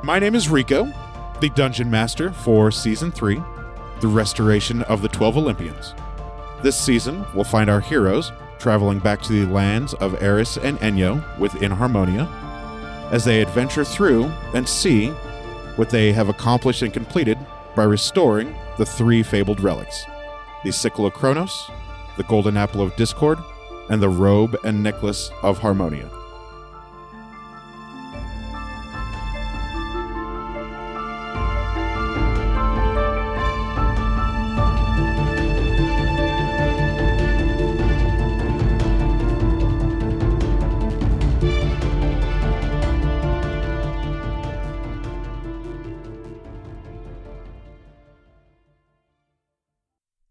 My name is Rico, the Dungeon Master for Season 3, the restoration of the 12 Olympians. This season, we'll find our heroes traveling back to the lands of Eris and Enyo within Harmonia, as they adventure through and see what they have accomplished and completed by restoring the 3 fabled relics, the Sickle of Kronos, the Golden Apple of Discord, and the Robe and Necklace of Harmonia.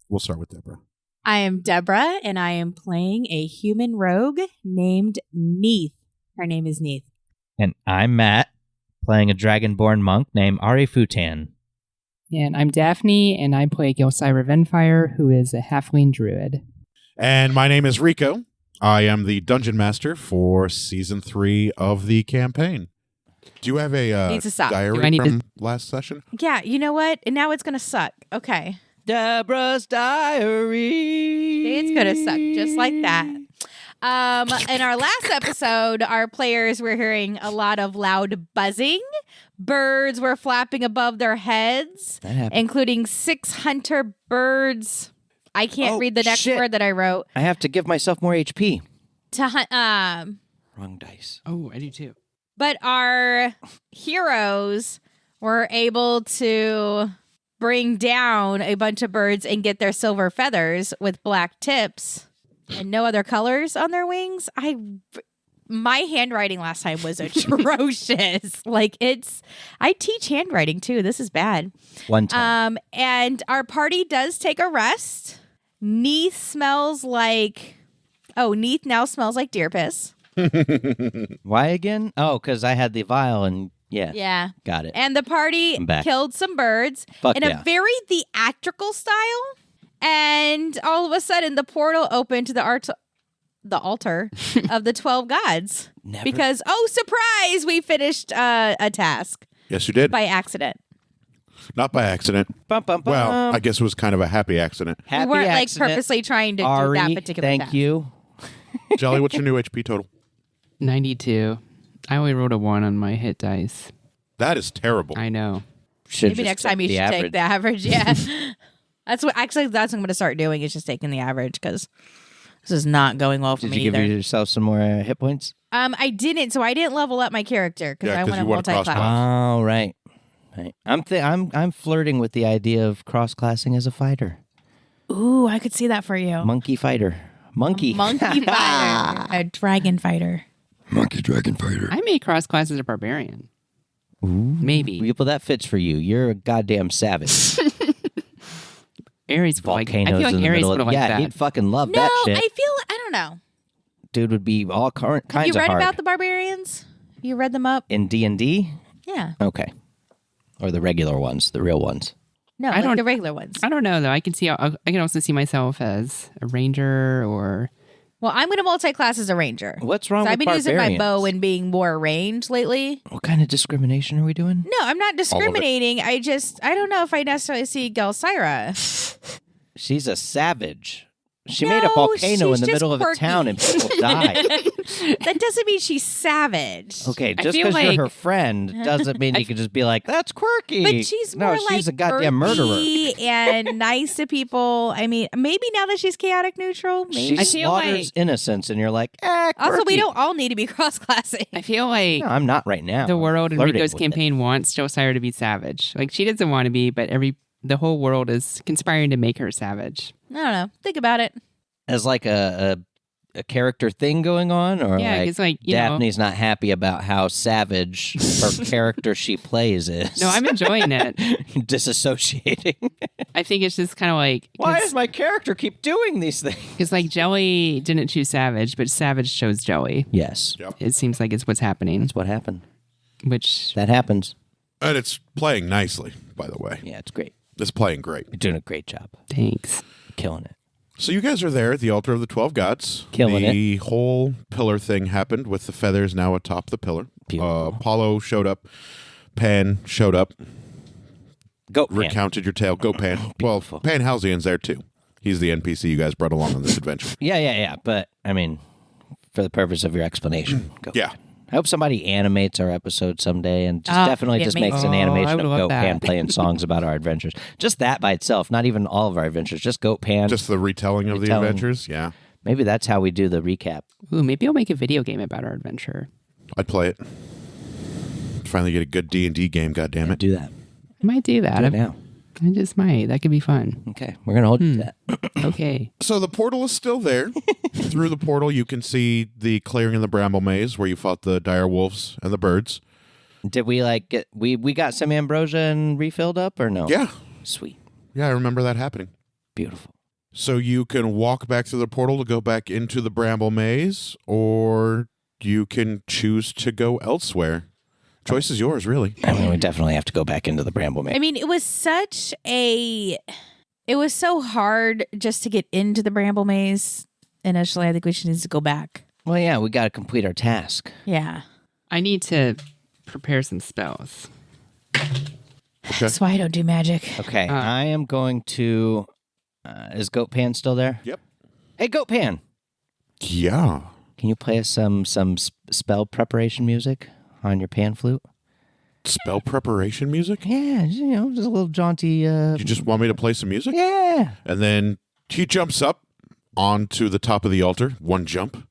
We'll start with Deborah. I am Deborah, and I am playing a human rogue named Neith. Her name is Neith. And I'm Matt, playing a dragonborn monk named Ari Futan. And I'm Daphne, and I play Gilcyra Venfire, who is a halfling druid. And my name is Rico. I am the Dungeon Master for Season 3 of the campaign. Do you have a Needs to stop. diary from last session? Yeah, you know what? And now it's going to suck. Okay. Deborah's diary. It's going to suck just like that. In our last episode, our players were hearing a lot of loud buzzing. Birds were flapping above their heads, including 6 hunter birds. I can't read the next word that I wrote. I have to give myself more HP. To hunt. Wrong dice. Oh, I do too. But our heroes were able to bring down a bunch of birds and get their silver feathers with black tips and no other colors on their wings. My handwriting last time was atrocious. I teach handwriting too. This is bad. One time. And our party does take a rest. Neith now smells like deer piss. Why again? Oh, because I had the vial and Yeah. Got it. And the party killed some birds a very theatrical style. And all of a sudden, the portal opened to the altar of the 12 gods. Because, surprise, we finished a task. Yes, you did. By accident. Not by accident. Bum, bum, bum. Well, I guess it was kind of a happy accident. We weren't purposely trying to do that particular task. Thank you. Jelly, what's your new HP total? 92. I only rolled a 1 on my hit dice. That is terrible. I know. Maybe next time you should take the average. Yeah. That's what I'm going to start doing is just taking the average because this is not going well for me either. Did you give yourself some more hit points? I didn't. So I didn't level up my character because I want to multi-class. Oh, right. I'm flirting with the idea of cross-classing as a fighter. Ooh, I could see that for you. Monkey fighter. Monkey fighter. A dragon fighter. Monkey dragon fighter. I may cross-class as a barbarian. Ooh. Maybe. Well, that fits for you. You're a goddamn savage. Ares volcanoes I feel like in the Ares middle would of like yeah, that. he'd fucking love that shit. No, I don't know. Dude would be all kinds of hard. Have you read about the barbarians? You read them up? In D&D? Yeah. Okay. Or the regular ones, the real ones. No, the regular ones. I don't know, though. I can also see myself as a ranger or... Well, I'm going to multi-class as a ranger. What's wrong with I've been barbarians? using my bow and being more ranged lately. What kind of discrimination are we doing? No, I'm not discriminating. I don't know if I necessarily see Gelsira. She's a savage. She made a volcano in the middle of a town and people died. That doesn't mean she's savage. Okay, just because you're her friend doesn't mean you can just be like, that's quirky. But she's more she's a goddamn murderer. And nice to people. I mean, maybe now that she's chaotic neutral, maybe. She slaughters innocence and you're like, quirky. Also, we don't all need to be cross-classing. I feel like... No, I'm not right now. The world in Rico's campaign wants Gelsira to be savage. Like, she doesn't want to be, but the whole world is conspiring to make her savage. I don't know. Think about it. As like a character thing going on? Or Daphne's not happy about how savage her character she plays is. No, I'm enjoying it. Disassociating. I think it's just kind of like... Why does my character keep doing these things? Because like Jelly didn't choose Savage, but Savage chose Jelly. Yes. Yep. It seems like it's what's happening. That's what happened. That happens. And it's playing nicely, by the way. Yeah, it's great. It's playing great. You're doing a great job. Thanks. Killing it. So you guys are there at the altar of the 12 gods. Killing it. The whole pillar thing happened with the feathers now atop the pillar. Beautiful. Apollo showed up Pan showed up, Goat Pan. recounted your tale. Goat Pan. Well, Pan Halcyon's there too. He's the NPC you guys brought along on this adventure. Yeah. But, I mean, for the purpose of your explanation, Goat Yeah. Pan. I hope somebody animates our episode someday and just definitely just makes an I animation would of love Goat that. Pan playing songs about our adventures. Just that by itself, not even all of our adventures, just Goat Pan. Just the retelling of the adventures. Yeah. Maybe that's how we do the recap. Ooh, maybe I'll make a video game about our adventure. I'd play it. Finally get a good D&D game, goddammit. Do that. I might do that. Do it now. I just might. That could be fun. Okay, we're going to hold you to that. Okay. So the portal is still there. Through the portal, you can see the clearing in the bramble maze where you fought the dire wolves and the birds. Did we get, we got some ambrosia and refilled up or no? Yeah. Sweet. Yeah, I remember that happening. Beautiful. So you can walk back through the portal to go back into the bramble maze, or you can choose to go elsewhere. Choice is yours, really. I mean, we definitely have to go back into the bramble maze. I mean, it was so hard just to get into the bramble maze. Initially, I think we should need to go back. Well, yeah, we got to complete our task. Yeah. I need to prepare some spells. Okay. That's why I don't do magic. Okay, I am going to... is Goat Pan still there? Yep. Hey, Goat Pan! Yeah. Can you play us some spell preparation music on your pan flute? Spell preparation music? Yeah, just a little jaunty... You just want me to play some music? Yeah. And then he jumps up onto the top of the altar, one jump,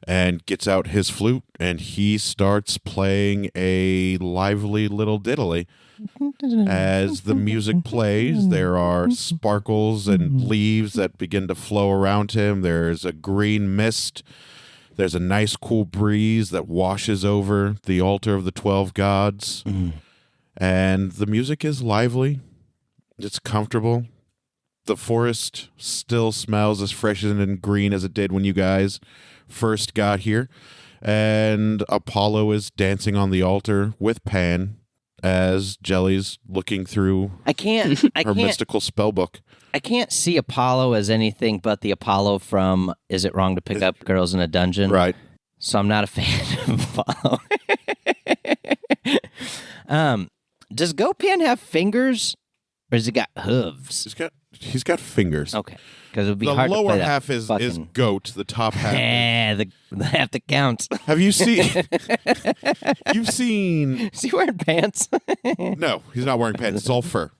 and gets out his flute, and he starts playing a lively little diddly. As the music plays, there are sparkles and leaves that begin to flow around him. There's a green mist. There's a nice cool breeze that washes over the altar of the 12 gods. And the music is lively. It's comfortable. The forest still smells as fresh and green as it did when you guys first got here. And Apollo is dancing on the altar with Pan as Jelly's looking through her mystical spell book. I can't see Apollo as anything but the Apollo from Is It Wrong to Pick Up Girls in a Dungeon? Right. So I'm not a fan of Apollo. Does Goat Pan have fingers or has he got hooves? He's got fingers. Okay. Because it would be The hard to lower play that half is goat. The top half. the half that counts. Have you seen? You've seen? Is he wearing pants? No, he's not wearing pants. It's all fur.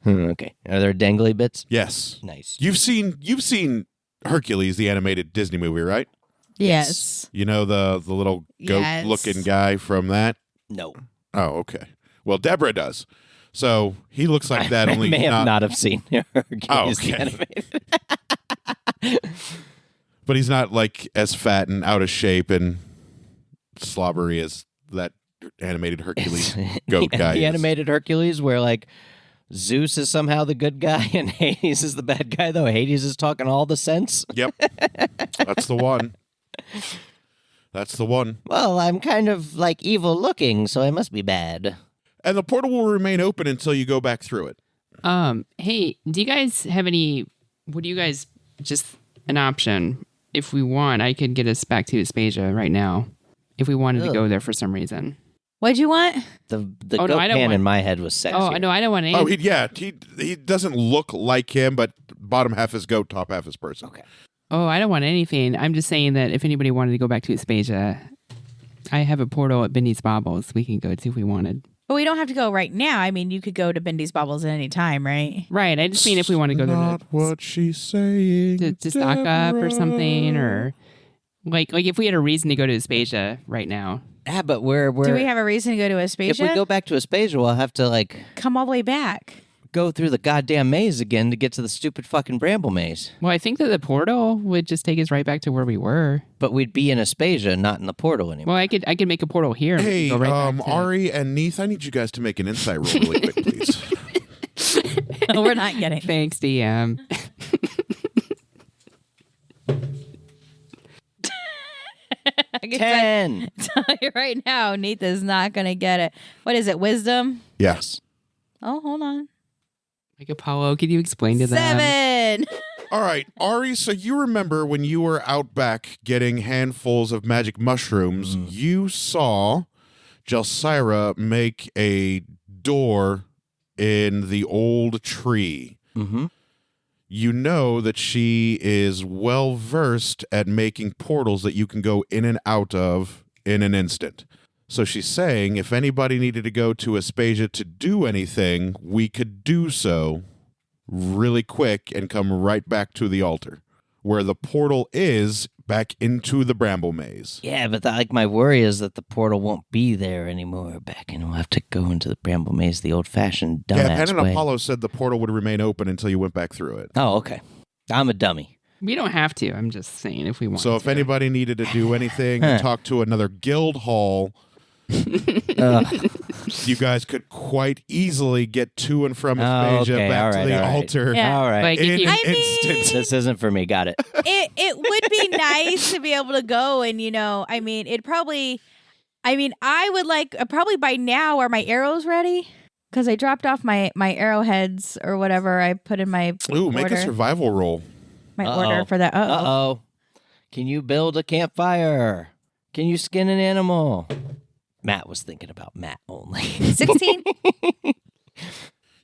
Okay. Are there dangly bits? Yes. Nice. You've seen Hercules, the animated Disney movie, right? Yes. You know the little goat-looking guy from that? No. Oh, okay. Well, Deborah does. So he looks like that. Only I may not have seen Hercules the okay. animated. But he's not like as fat and out of shape and slobbery as that animated Hercules goat guy. The is. animated Hercules, where like Zeus is somehow the good guy and Hades is the bad guy, though Hades is talking all the sense. Yep. That's the one. That's the one. Well, I'm kind of like evil looking, so I must be bad. And the portal will remain open until you go back through it. Hey, do you guys have any? Would you guys just an option? If we want, I could get us back to Espasia right now. If we wanted to go there for some reason. What'd you want? The goat pan in my head was sexy. Oh, no, I don't want any. Oh, he doesn't look like him, but bottom half is goat, top half is person. Okay. Oh, I don't want anything. I'm just saying that if anybody wanted to go back to Espasia, I have a portal at Bendy's Baubles we can go to if we wanted. But we don't have to go right now. I mean, you could go to Bendy's Baubles at any time, right? Right. I just mean if we want to go there Not what she's saying. to stock up or something, or like if we had a reason to go to Espasia right now. Yeah, but we're Do we have a reason to go to Espasia? if we go back to Espasia, we'll have to like Come all the way back. go through the goddamn maze again to get to the stupid fucking bramble maze. Well, I think that the portal would just take us right back to where we were. But we'd be in Espasia, not in the portal anymore. Well, I could make a portal here. and Hey, go right back to- Ari and Neith, I need you guys to make an insight roll really quick, please. We're not getting. Thanks, DM. I can 10. tell you right now, Neith is not going to get it. What is it? Wisdom? Yes. Oh, hold on. Like Apollo, could you explain to them? 7. All right, Ari, so you remember when you were out back getting handfuls of magic mushrooms, you saw Jelsira make a door in the old tree. Mm-hmm. You know that she is well versed at making portals that you can go in and out of in an instant. So she's saying if anybody needed to go to Espasia to do anything, we could do so really quick and come right back to the altar, where the portal is back into the bramble maze. Yeah, but my worry is that the portal won't be there anymore back, and we'll have to go into the bramble maze the old-fashioned dumbass Yeah, Penn and way. Apollo said the portal would remain open until you went back through it. Oh, okay. I'm a dummy. We don't have to. I'm just saying if we want So to. if anybody needed to do anything, talk to another guild hall, you guys could quite easily get to and from Espasia back to the altar. Yeah. All right. Like, if In you- an I mean- instant. This isn't for me. Got it. It would be nice to be able to go and, I would like probably by now are my arrows ready? Because I dropped off my arrowheads or whatever I put in my Ooh, make order, a survival roll. order for that. Uh-oh. Can you build a campfire? Can you skin an animal? Matt was thinking about Matt only. 16?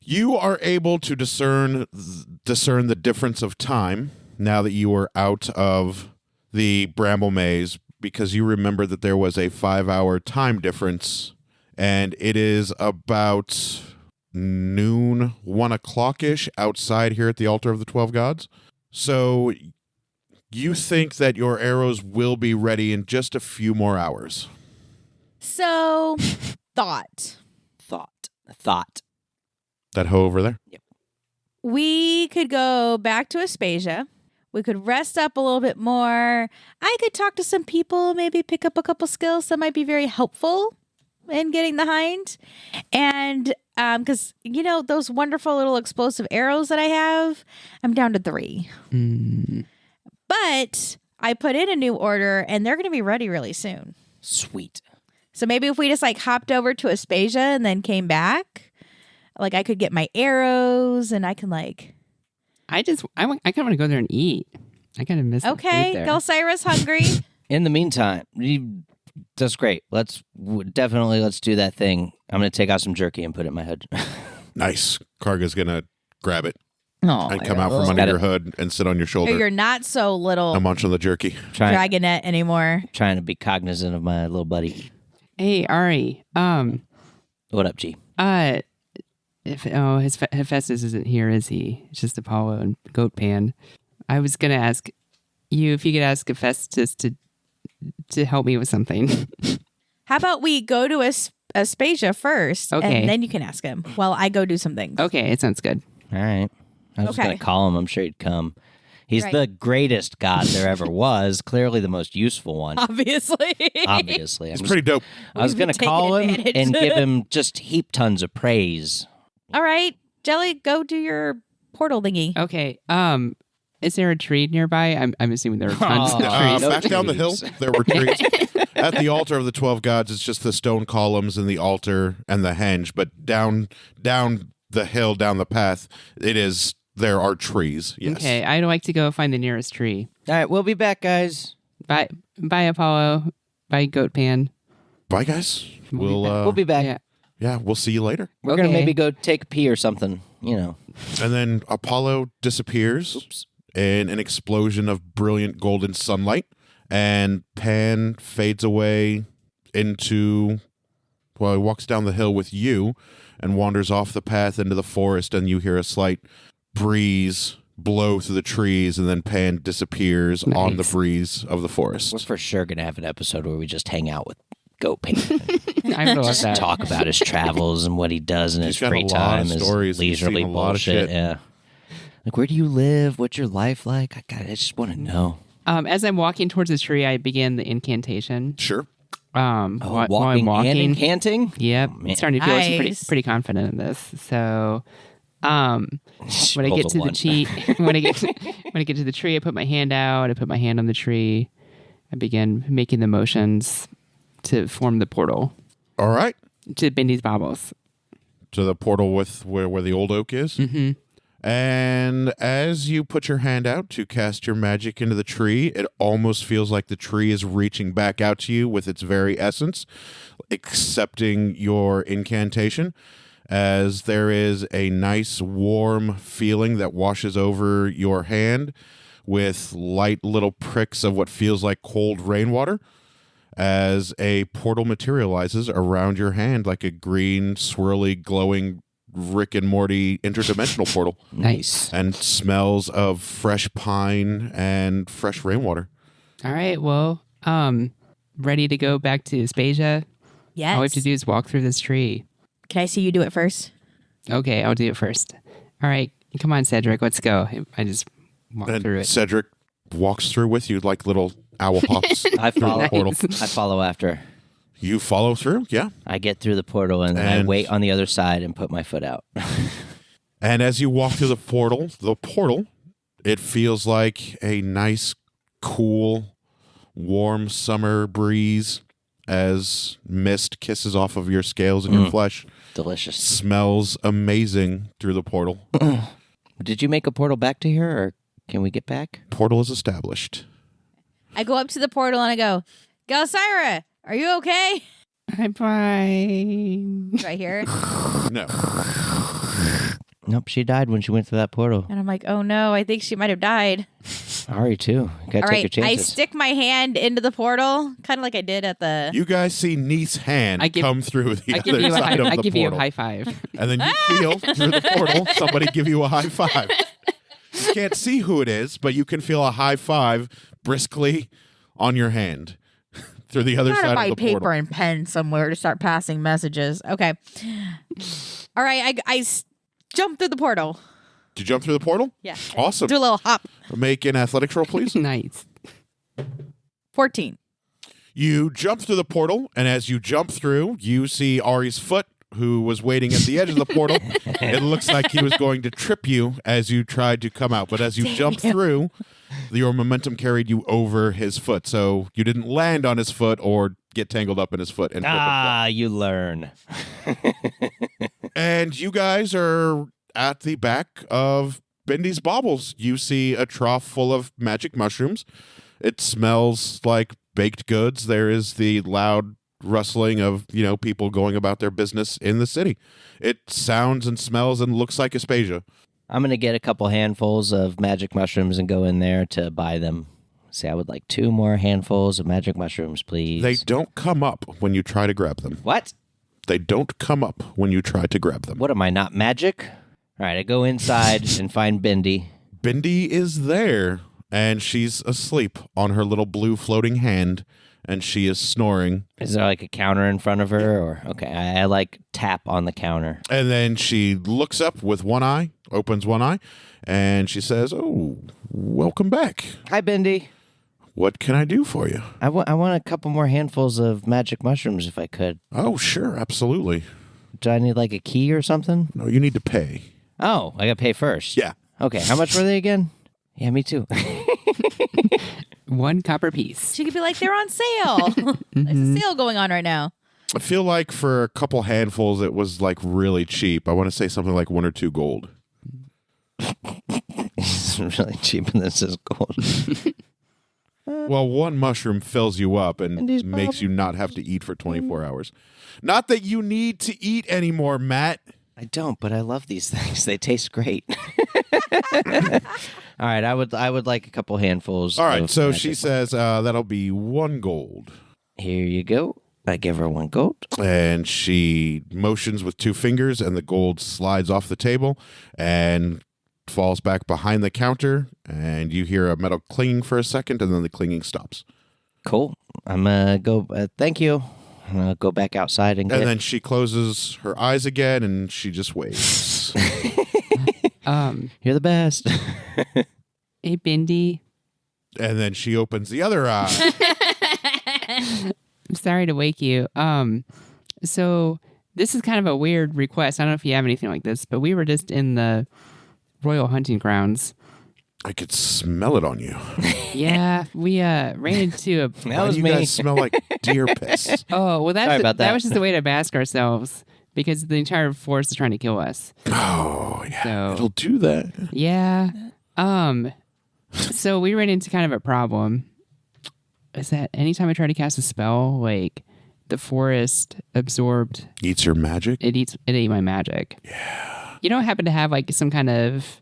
You are able to discern the difference of time now that you are out of the bramble maze, because you remember that there was a 5-hour time difference, and it is about noon, 1 o'clock-ish outside here at the altar of the 12 gods. So you think that your arrows will be ready in just a few more hours. So, thought. That hoe over there? We could go back to Espasia. We could rest up a little bit more. I could talk to some people, maybe pick up a couple skills that might be very helpful in getting the hind. And because, those wonderful little explosive arrows that I have, I'm down to 3. But I put in a new order and they're going to be ready really soon. Sweet. So maybe if we just hopped over to Espasia and then came back, I could get my arrows and I can I kind of want to go there and eat. I kind of miss the food there. Gelsira's hungry. In the meantime, that's great. Let's do that thing. I'm going to take out some jerky and put it in my hood. Nice. Karga's going to grab it Oh, and come out from under your hood and sit on your shoulder. You're not so little and munch on the jerky. dragonette anymore. Trying to be cognizant of my little buddy. Hey, Ari. What up, G? Hephaestus isn't here, is he? It's just Apollo and Goat Pan. I was gonna ask you if you could ask Hephaestus to help me with something. How about we go to Espasia first, Okay. and then you can ask him while I go do some things. Okay, it sounds good. All right. I was just Okay. going to call him. I'm sure he'd come. He's Right. the greatest god there ever was. Clearly the most useful one. Obviously. Obviously. It's pretty dope. I was We've going to taken call him advantage. and give him just heap tons of praise. All right, Jelly, go do your portal thingy. Okay. Is there a tree nearby? I'm assuming there are tons of Oh, trees. no Back down the hill, trees. there were trees. At the altar of the 12 gods, it's just the stone columns and the altar and the henge. But down the hill, down the path, there are trees. Yes. Okay, I'd like to go find the nearest tree. All right. We'll be back, guys. Bye, Apollo. Bye, Goat Pan. Bye, guys. We'll be back. Yeah. Yeah, we'll see you later. We're going to Okay. maybe go take a pee or something, And then Apollo disappears in an explosion of brilliant golden sunlight, and Pan fades away he walks down the hill with you and wanders off the path into the forest, and you hear a slight breeze blow through the trees, and then Pan disappears on the Nice. breeze of the We're forest. for sure going to have an episode where we just hang out with Goat Pan. I would love Just that. talk about his travels and what he does in He's his got a free lot time, of his stories. He's leisurely seen a lot of bullshit. shit. Yeah. Like, where do you live? What's your life like? I just want to know. As I'm walking towards the tree, I begin the incantation. Sure. While I'm walking walking. and incanting? Yep, Oh, man. I'm starting to feel Nice. pretty confident in this. So, when I Rolled get a to one. the tree, when I get to the tree, I put my hand out. I put my hand on the tree. I begin making the motions to form the portal All right. to Bendy's Bobbles. To the portal with where the old oak is. Mm-hmm. And as you put your hand out to cast your magic into the tree, it almost feels like the tree is reaching back out to you with its very essence, accepting your incantation, as there is a nice warm feeling that washes over your hand with light little pricks of what feels like cold rainwater, as a portal materializes around your hand like a green, swirly, glowing Rick and Morty interdimensional portal. Nice. And smells of fresh pine and fresh rainwater. All right, well, ready to go back to Espasia? Yes. All we have to do is walk through this tree. Can I see you do it first? Okay, I'll do it first. All right, come on, Cedric, let's go. I just walked through it. Cedric walks through with you like little owl hops. I follow. The portal. I follow after. You follow through, yeah. I get through the portal and then I wait on the other side and put my foot out. And as you walk through the portal, it feels like a nice, cool, warm summer breeze as mist kisses off of your scales and your flesh. Delicious. Smells amazing through the portal. Did you make a portal back to here, or can we get back? Portal is established. I go up to the portal and I go, Galsyra, are you okay? I'm fine. Right here. No. Nope, she died when she went through that portal. And I'm like, oh no, I think she might have died. Ari too. You gotta All take your right, I chances. stick my hand into the portal, kind of like I did at the... You guys see Neith's hand come through the I other side of the I give you a portal. high five. And then you feel through the portal somebody give you a high five. You can't see who it is, but you can feel a high five briskly on your hand through the other side of the paper portal. and pen somewhere to start passing messages. Okay. All right, I jump through the portal. Did you jump through the portal? Yeah. Awesome. Do a little hop. Make an athletics roll, please. Nice. 14. You jump through the portal, and as you jump through, you see Ari's foot, who was waiting at the edge of the portal. It looks like he was going to trip you as you tried to come out. But as you jumped through, your momentum carried you over his foot. So you didn't land on his foot or get tangled up in his foot. And you learn. And you guys are at the back of Bendy's Baubles. You see a trough full of magic mushrooms. It smells like baked goods. There is the loud rustling of, people going about their business in the city. It sounds and smells and looks like Espasia. I'm going to get a couple handfuls of magic mushrooms and go in there to buy them. Say, I would like 2 more handfuls of magic mushrooms, please. They don't come up when you try to grab them. What? They don't come up when you try to grab them. What am I, not magic? All right, I go inside and find Bendy. Bendy is there, and she's asleep on her little blue floating hand, and she is snoring. Is there like a counter in front of her? Or okay, I like tap on the counter. And then she looks up with one eye, opens one eye, and she says, "Oh, welcome back. Hi, Bendy. What can I do for you?" I want a couple more handfuls of magic mushrooms if I could. Oh, sure, absolutely. Do I need like a key or something? No, you need to pay. Oh, I got to pay first. Yeah. Okay, how much were they again? Yeah, me too. 1 copper piece. She could be like, they're on sale. There's a sale going on right now. I feel like for a couple handfuls, it was like really cheap. I want to say something like 1 or 2 gold. It's really cheap and this is gold. Well, 1 mushroom fills you up and these makes you not have to eat for 24 hours. Not that you need to eat anymore, Matt. I don't, but I love these things. They taste great. All right, I would like a couple handfuls. All right, of so magic she says that'll be 1 gold. Here you go. I give her 1 gold. And she motions with 2 fingers, and the gold slides off the table and falls back behind the counter. And you hear a metal clinging for a second, and then the clinging stops. Cool. I'm going to go. Thank you. I'm going to go back outside and get... And then she closes her eyes again, and she just waves. You're the best. Hey, Bendy. And then she opens the other eye. I'm sorry to wake you. So this is kind of a weird request. I don't know if you have anything like this, but we were just in the Royal Hunting Grounds. I could smell it on you. Yeah, we ran into a... That was you me. guys smell like deer piss. Oh, well, Sorry about that that. was just a way to mask ourselves. because the entire forest is trying to kill us. Oh, yeah. So, it'll do that. Yeah. So we ran into kind of a problem. Is that anytime I try to cast a spell, like the forest absorbed Eats your magic? It ate my magic. Yeah. You don't happen to have like some kind of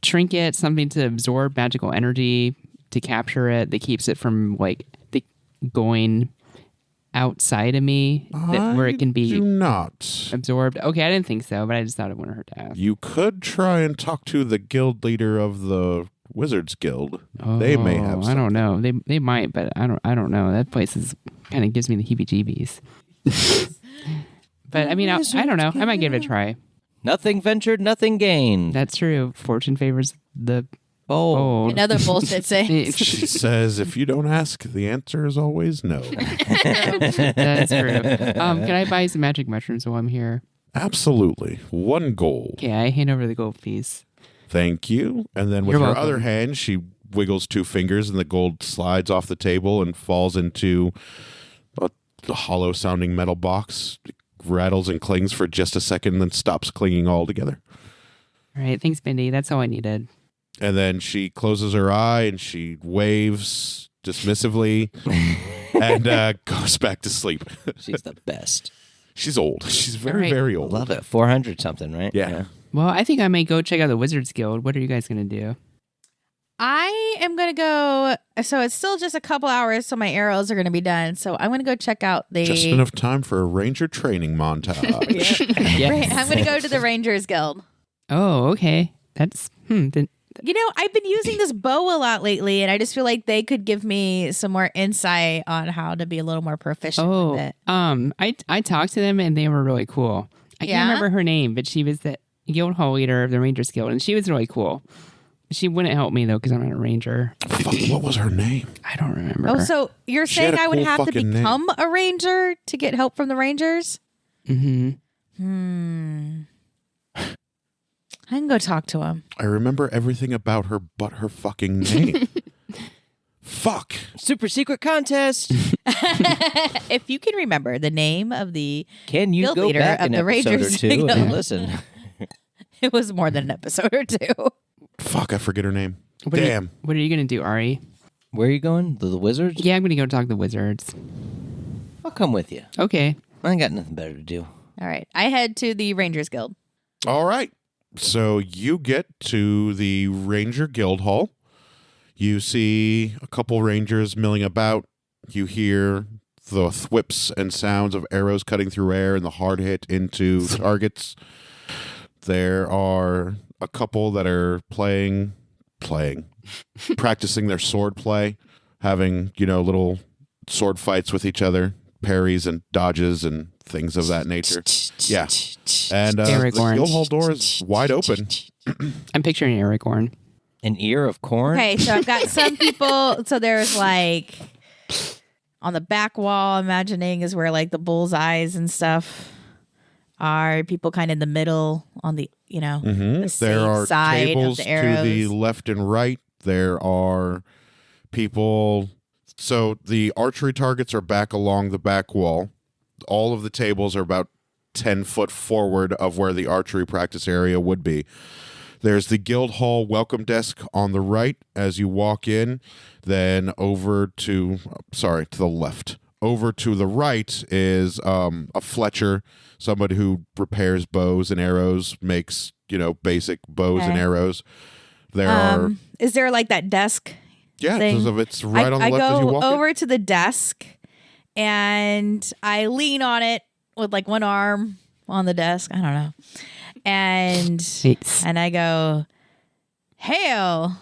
trinket, something to absorb magical energy to capture it that keeps it from like going outside of me where it can be do not absorbed? Okay, I didn't think so, but I just thought it wouldn't hurt to ask. You could try and talk to the guild leader of the Wizards Guild. They may have something. I don't know. They might, but I don't know. That place is kind of gives me the heebie-jeebies. But I mean, I don't know. I might give it a try. Nothing ventured, nothing gained. That's true. Fortune favors the bold. Another bullshit saying. She says, if you don't ask, the answer is always no. That's true. Can I buy some magic mushrooms while I'm here? Absolutely. 1 gold. Okay, I hand over the gold piece. Thank you. And then with You're her welcome. other hand, she wiggles 2 fingers and the gold slides off the table and falls into a hollow-sounding metal box. It rattles and clings for just a second and then stops clinging altogether. All right, thanks, Mindy. That's all I needed. And then she closes her eye and she waves dismissively and goes back to sleep. She's the best. She's old. She's very, Right. very old. Love it. 400 something, right? Yeah. Well, I think I may go check out the Wizards Guild. What are you guys going to do? I am going to go. So it's still just a couple hours till my arrows are going to be done. So I'm going to go check out the. Just enough time for a ranger training montage. Yes. I'm going to go to the Rangers Guild. Oh, okay. That's then You know, I've been using this bow a lot lately, and I just feel like they could give me some more insight on how to be a little more proficient with it. I talked to them and they were really cool. I Yeah? can't remember her name, but she was the guild hall leader of the Rangers Guild, and she was really cool. She wouldn't help me though because I'm not a ranger. Fuck, what was her name? I don't remember. Oh, so you're She had saying a I would cool have to fucking name. become a ranger to get help from the Rangers? Mm-hmm. I can go talk to him. I remember everything about her but her fucking name. Fuck. Super secret contest. If you can remember the name of the Can you guild go leader back of an the episode Rangers or two Guild. and listen? It was more than an episode or two. Fuck, I forget her name. What Damn. What are you going to do, Ari? Where are you going? The Wizards? Yeah, I'm going to go talk to the Wizards. I'll come with you. Okay. I ain't got nothing better to do. All right. I head to the Rangers Guild. All right. So you get to the Ranger Guild Hall. You see a couple rangers milling about. You hear the thwips and sounds of arrows cutting through air and the hard hit into targets. There are a couple that are practicing their sword play, having, little sword fights with each other, parries and dodges and things of that nature. Yeah. And the Aragorn. guild hall door is wide open. I'm picturing Aragorn. An ear of corn? Okay, so I've got some people. So there's like on the back wall, imagining is where like the bullseyes and stuff are. People kind of in the middle on the, the There safe are side tables of the to arrows. the left and right. There are people. So the archery targets are back along the back wall. All of the tables are about 10 foot forward of where the archery practice area would be. There's the guild hall welcome desk on the right as you walk in. Then to the left. Over to the right is a Fletcher, somebody who repairs bows and arrows, makes, basic bows and Okay. arrows. There are... Is there like that desk? Yeah, thing? it's right on the I left as you go walk in. over to the desk and I lean on it with like one arm on the desk. I don't know. And Thanks. and I go, hail.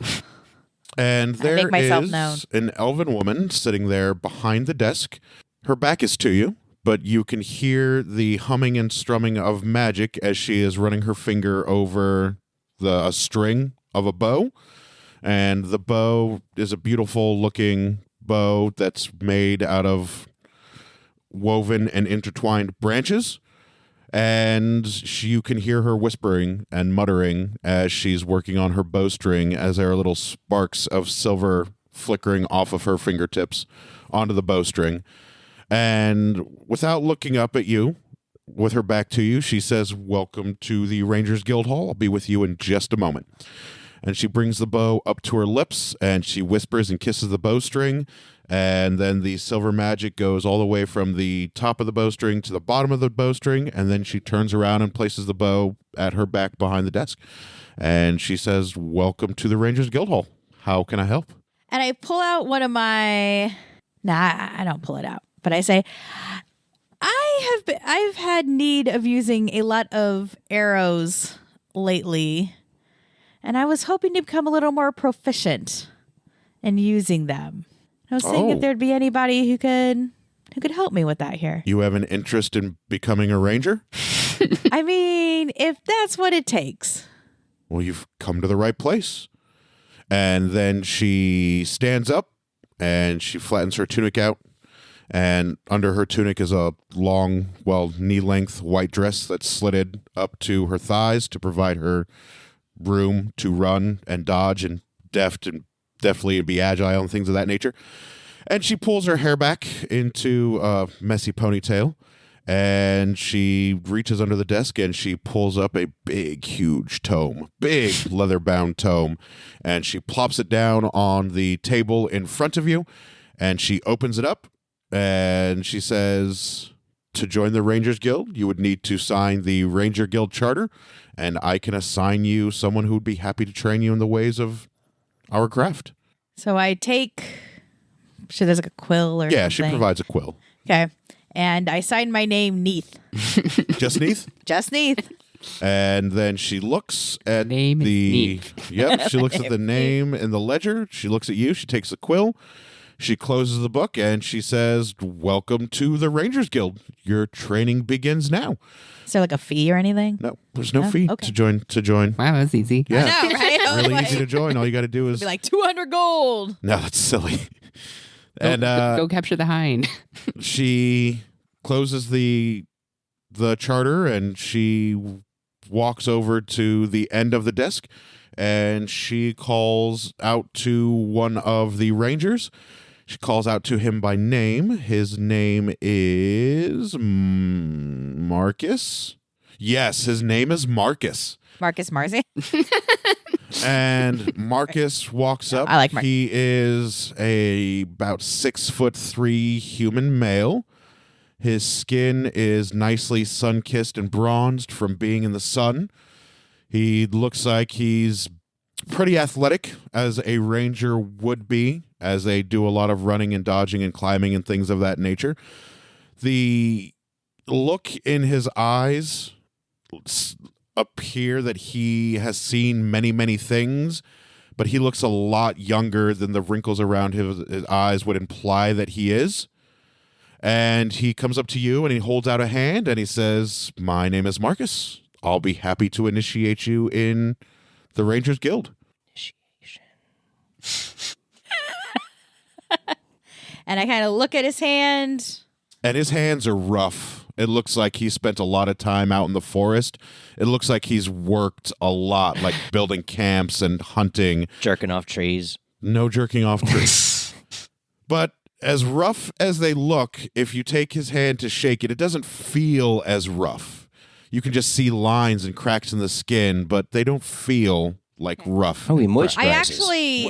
And I there make myself is known. an elven woman sitting there behind the desk. Her back is to you, but you can hear the humming and strumming of magic as she is running her finger over a string of a bow. And the bow is a beautiful looking bow that's made out of woven and intertwined branches. And you can hear her whispering and muttering as she's working on her bowstring, as there are little sparks of silver flickering off of her fingertips onto the bowstring. And without looking up at you, with her back to you, she says, "Welcome to the Rangers Guild Hall. I'll be with you in just a moment." And she brings the bow up to her lips, and she whispers and kisses the bowstring. And then the silver magic goes all the way from the top of the bowstring to the bottom of the bowstring. And then she turns around and places the bow at her back behind the desk. And she says, "Welcome to the Rangers Guild Hall. How can I help?" And I pull out one of my... Nah, I don't pull it out. But I say, I've had need of using a lot of arrows lately. And I was hoping to become a little more proficient in using them. I was seeing if there'd be anybody who could help me with that here. You have an interest in becoming a ranger? I mean, if that's what it takes. Well, you've come to the right place. And then she stands up and she flattens her tunic out. And under her tunic is a long, knee-length white dress that's slitted up to her thighs to provide her room to run and dodge and deftly be agile and things of that nature. And she pulls her hair back into a messy ponytail, and she reaches under the desk and she pulls up a big, huge tome, big leather-bound tome, and she plops it down on the table in front of you, and she opens it up, and she says, "To join the Rangers Guild, you would need to sign the Ranger Guild Charter, and I can assign you someone who would be happy to train you in the ways of our craft." So I take... Sure, there's like a quill or something. Yeah, she provides a quill. Okay. And I sign my name Neath. Just Neath? Just Neath. And then she looks at Name is Neath. Yep, she looks at the name in the ledger. She looks at you. She takes the quill. She closes the book and she says, "Welcome to the Rangers Guild. Your training begins now." Is there like a fee or anything? No, there's no fee okay. to join. Wow, that's easy. Yeah. I know, right? I was Really like, easy to join. All you got to do is be like 200 gold. No, that's silly. Go capture the hind. She closes the charter and she walks over to the end of the desk and she calls out to one of the rangers. She calls out to him by name. His name is Marcus. Yes, his name is Marcus. Marcus Marcy. And Marcus walks up. I like Marcus. He is about 6'3" human male. His skin is nicely sun-kissed and bronzed from being in the sun. He looks like he's pretty athletic, as a ranger would be, as they do a lot of running and dodging and climbing and things of that nature. The look in his eyes appear that he has seen many, many things, but he looks a lot younger than the wrinkles around his eyes would imply that he is. And he comes up to you and he holds out a hand and he says, "My name is Marcus. I'll be happy to initiate you in the Rangers Guild." Initiation. And I kind of look at his hand. And his hands are rough. It looks like he spent a lot of time out in the forest. It looks like he's worked a lot, like building camps and hunting. Jerking off trees. No jerking off trees. But as rough as they look, if you take his hand to shake it, it doesn't feel as rough. You can just see lines and cracks in the skin, but they don't feel like rough. Oh, he moisturizes. I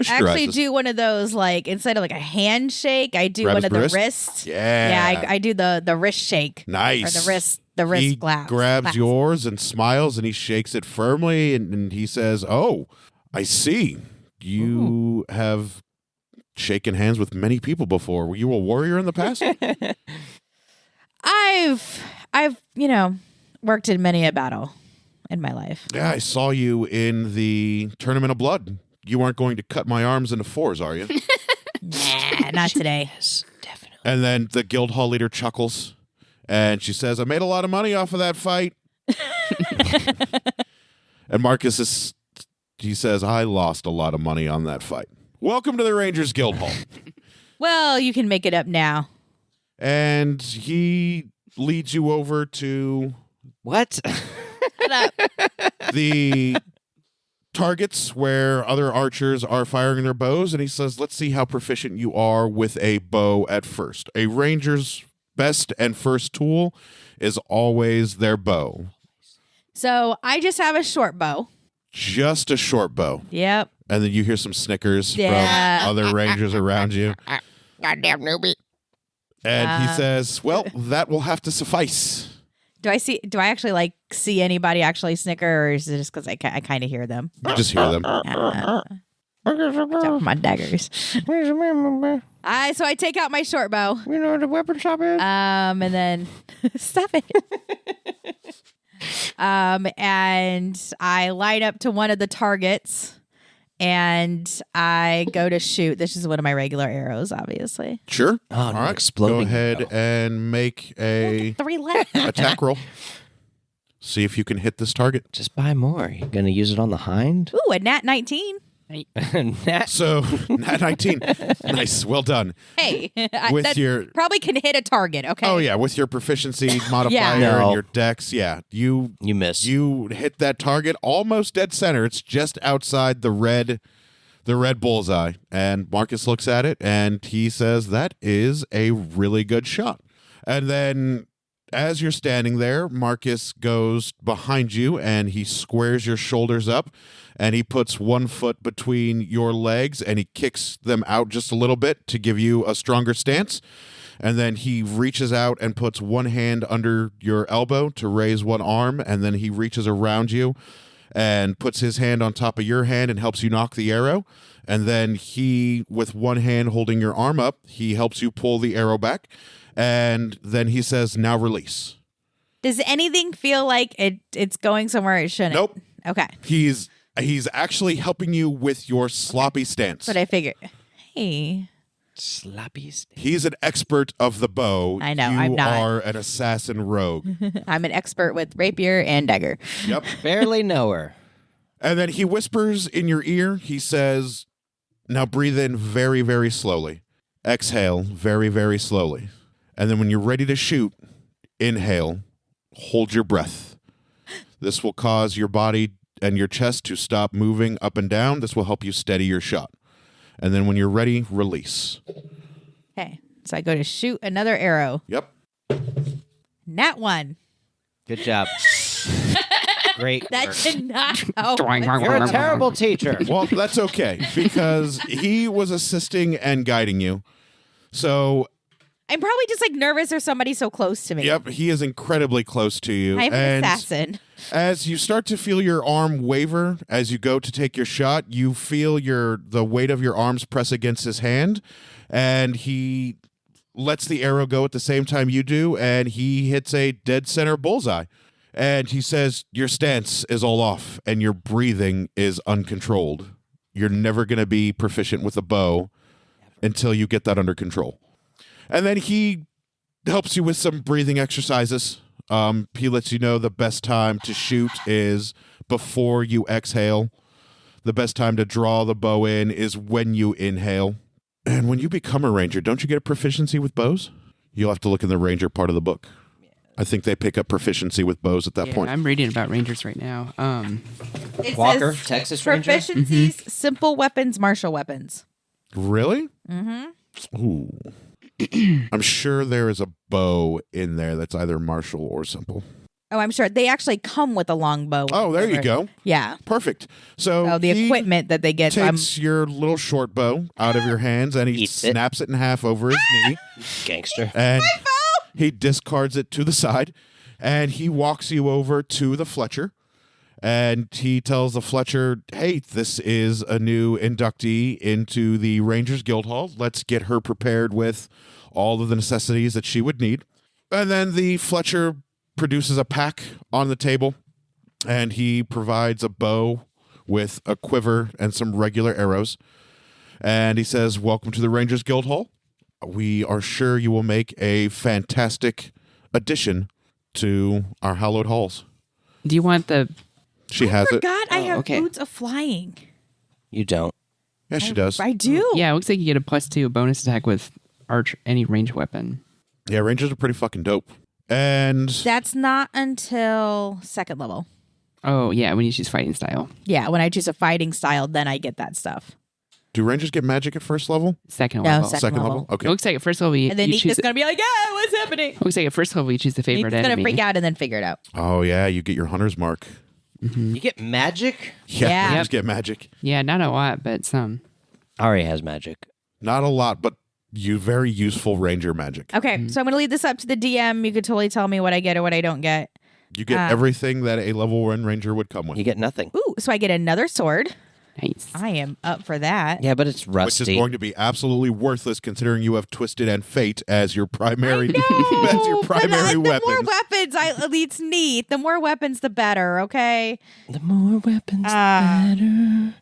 actually do one of those, like, instead of like a handshake, I do Grab one his of the wrist? wrists. Yeah. Yeah, I do the wrist shake. Nice. Or the wrist He clasp. grabs yours and smiles and he shakes it firmly and he says, "Oh, I see. You have shaken hands with many people before. Were you a warrior in the past?" I've worked in many a battle in my life. Yeah, I saw you in the Tournament of Blood. You aren't going to cut my arms into fours, are you? Nah, not today. Yes, definitely. And then the guild hall leader chuckles and she says, "I made a lot of money off of that fight." And Marcus he says, "I lost a lot of money on that fight. Welcome to the Rangers Guild Hall." Well, you can make it up now. And he leads you over to What? Shut up. the targets where other archers are firing their bows, and he says, "Let's see how proficient you are with a bow at first. A ranger's best and first tool is always their bow. So I just have a short bow. Just a short bow. Yep. And then you hear some snickers from other rangers around you. Goddamn newbie. And he says, well, that will have to suffice. Do I actually see anybody actually snicker, or is it just because I kind of hear them? You just hear them. My daggers. So I take out my short bow. You know where the weapon shop is? And then stop it. And I line up to one of the targets and I go to shoot. This is one of my regular arrows, obviously. Sure. Oh, all right. exploding. Go ahead and make a 3 left. attack roll. See if you can hit this target. Just buy more. You're going to use it on the hind? Ooh, a nat 19. So, nat 19. Nice. Well done. Hey, With that your probably can hit a target. Okay. Oh yeah, with your proficiency modifier Yeah. and your dex, you miss. You hit that target almost dead center. It's just outside the red bullseye. And Marcus looks at it and he says that is a really good shot. And then as you're standing there, Marcus goes behind you and he squares your shoulders up and he puts one foot between your legs and he kicks them out just a little bit to give you a stronger stance. And then he reaches out and puts one hand under your elbow to raise one arm. And then he reaches around you and puts his hand on top of your hand and helps you knock the arrow. And then he, with one hand holding your arm up, he helps you pull the arrow back. And then he says, now release. Does anything feel like it's going somewhere it shouldn't? Nope. Okay. He's actually helping you with your sloppy stance. But I figured, hey. Sloppy stance. He's an expert of the bow. I know, You I'm not. are an assassin rogue. I'm an expert with rapier and dagger. Yep. Barely know her. And then he whispers in your ear. He says, now breathe in very, very slowly. Exhale very, very slowly. And then when you're ready to shoot, inhale, hold your breath. This will cause your body and your chest to stop moving up and down. This will help you steady your shot. And then when you're ready, release. Okay. So I go to shoot another arrow. Yep. Nat 1. Good job. Great. That work. did not help. You're a terrible teacher. Well, that's okay because he was assisting and guiding you. So, I'm probably just nervous there's somebody so close to me. yep, he is incredibly close to you. I'm an assassin. As you start to feel your arm waver as you go to take your shot, you feel the weight of your arms press against his hand, and he lets the arrow go at the same time you do, and he hits a dead center bullseye. And he says, your stance is all off, and your breathing is uncontrolled. You're never going to be proficient with a bow until you get that under control. And then he helps you with some breathing exercises. He lets you know the best time to shoot is before you exhale. The best time to draw the bow in is when you inhale. And when you become a ranger, don't you get a proficiency with bows? You'll have to look in the ranger part of the book. I think they pick up proficiency with bows at that point. I'm reading about rangers right now. It Walker, says Texas Ranger. proficiencies, simple weapons, martial weapons. Really? Mm-hmm. Ooh. I'm sure there is a bow in there that's either martial or simple. Oh, I'm sure. They actually come with a long bow. Oh, there you go. Yeah. Perfect. So Oh, the he equipment that they get. So takes your little short bow out of your hands and he Eats it. snaps it in half over his knee. Gangster. And he discards it to the side and he walks you over to the Fletcher and he tells the Fletcher, hey, this is a new inductee into the Rangers Guild Hall. Let's get her prepared with all of the necessities that she would need. And then the Fletcher produces a pack on the table and he provides a bow with a quiver and some regular arrows. And he says, welcome to the Rangers Guild Hall. We are sure you will make a fantastic addition to our hallowed halls. Do you want the... She has it. forgot I have okay. boots of flying. You don't. Yeah, she does. I do. Yeah, it looks like you get a +2 bonus attack with any ranged weapon. Yeah, Rangers are pretty fucking dope. And That's not until 2nd level. Oh, yeah, when you choose fighting style. Yeah, when I choose a fighting style, then I get that stuff. Do Rangers get magic at first level? Second No, level. second level. Okay. It looks like at first level And then you Nick choose. is going to be like, yeah, what's happening? It looks like at first level you choose the favorite Nick's going enemy. to freak out and then figure it out. Oh, yeah. You get your hunter's mark. You get magic? Yeah. Rangers get magic. Yeah, not a lot, but some. Ari has magic. Not a lot, but very useful Ranger magic. Okay, so I'm going to leave this up to the DM. You could totally tell me what I get or what I don't get. You get everything that a level 1 Ranger would come with. You get nothing. Ooh, so I get another sword. Nice. I am up for that. Yeah, but it's Which rusty. is going to be absolutely worthless considering you have Twisted and Fate as your primary as your primary The weapon. more weapons it's neat. The more weapons, the better, okay? The more weapons, the better.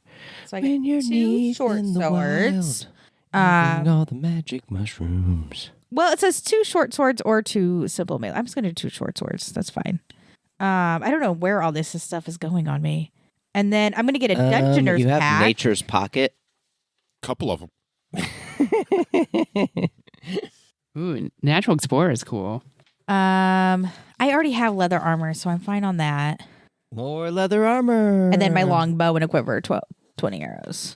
So I When get you're 2 neat short in the swords. wild, all the magic mushrooms. Well, it says 2 short swords or 2 simple melee. I'm just going to do 2 short swords. That's fine. I don't know where all this stuff is going on me. And then I'm going to get a Dungeoner's You have pack. Nature's Pocket. Couple of them. Ooh, Natural Explorer is cool. I already have leather armor, so I'm fine on that. More leather armor. And then my long bow and a quiver, 20 arrows.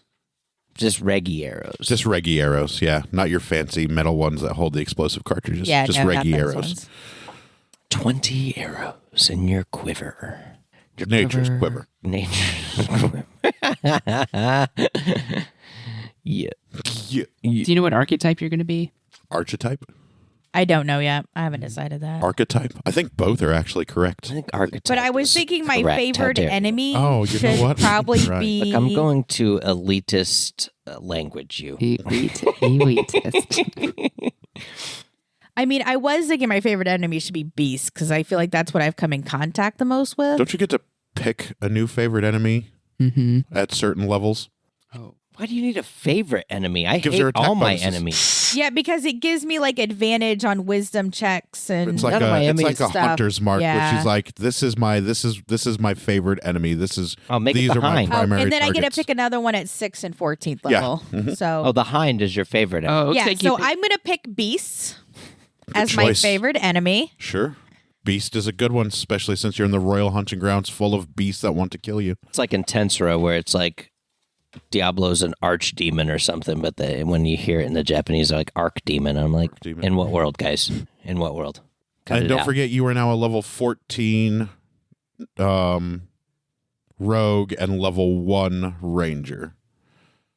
Just reggie arrows. Just reggie arrows, yeah. Not your fancy metal ones that hold the explosive cartridges. Yeah, just no, not reggie those arrows. ones. 20 arrows in your quiver. Your Nature's quiver. Nature's quiver. Yeah. Yeah. Do you know what archetype you're going to be? Archetype? I don't know yet. I haven't decided that. Archetype? I think both are actually correct. I think archetype. But I was is thinking my correct. favorite How dare you. enemy Oh, you know should what? probably Right. be... Look, I'm going to elitist language you. Elitist. I mean, I was thinking my favorite enemy should be beasts because I feel like that's what I've come in contact the most with. Don't you get to pick a new favorite enemy Mm-hmm. at certain levels? Oh. Why do you need a favorite enemy? I Gives hate her attack all my bonuses. enemies. Yeah, because it gives me like advantage on wisdom checks and It's like None of my a enemies stuff. hunter's mark, Yeah. which is like this is my favorite enemy. I'll make it These the are my hind. primary and then I get to targets. pick another one at 6th and 14th Yeah. level. Mhm. So Oh, the hind is your favorite enemy. Oh, it looks yeah, like you so pick- I'm gonna pick beasts as my choice. favorite enemy. Sure. Beast is a good one, especially since you're in the royal hunting grounds full of beasts that want to kill you. It's like in Tensura where it's like Diablo's an archdemon or something, but when you hear it in the Japanese, they're like archdemon. I'm like, Archdemon. in what world, guys? In what world? Cut And it don't out. forget, you are now a level 14 rogue and level 1 ranger.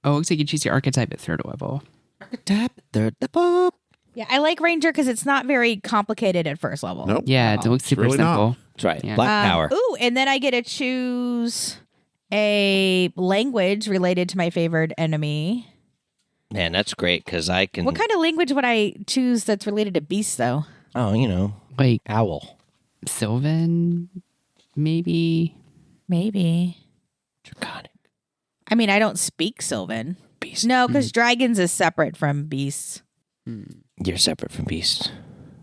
Oh, it looks like you choose your archetype at 3rd level. Archetype, third level. Yeah, I like Ranger because it's not very complicated at first level. Nope. Yeah, it looks super really not. simple. That's right. Yeah. Black power. Ooh, and then I get to choose a language related to my favorite enemy. Man, that's great because I can. What kind of language would I choose that's related to beasts, though? Oh, Like owl. Sylvan, maybe. Maybe. Draconic. I mean, I don't speak Sylvan. Beast. No, because dragons is separate from beasts. You're separate from beasts.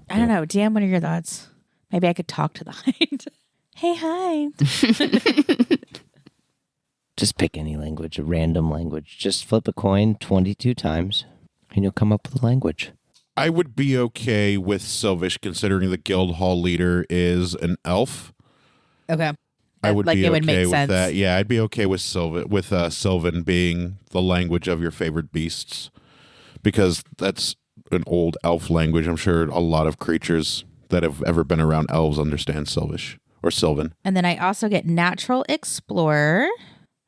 I don't know. Dan, what are your thoughts? Maybe I could talk to the hind. Hey, hind. Just pick any language, a random language. Just flip a coin 22 times and you'll come up with a language. I would be okay with Sylvish considering the guild hall leader is an elf. Okay. I would Like, be it would okay make with sense. that. Yeah, I'd be okay with Sylvan being the language of your favorite beasts because that's an old elf language. I'm sure a lot of creatures that have ever been around elves understand Sylvish or Sylvan. And then I also get Natural Explorer.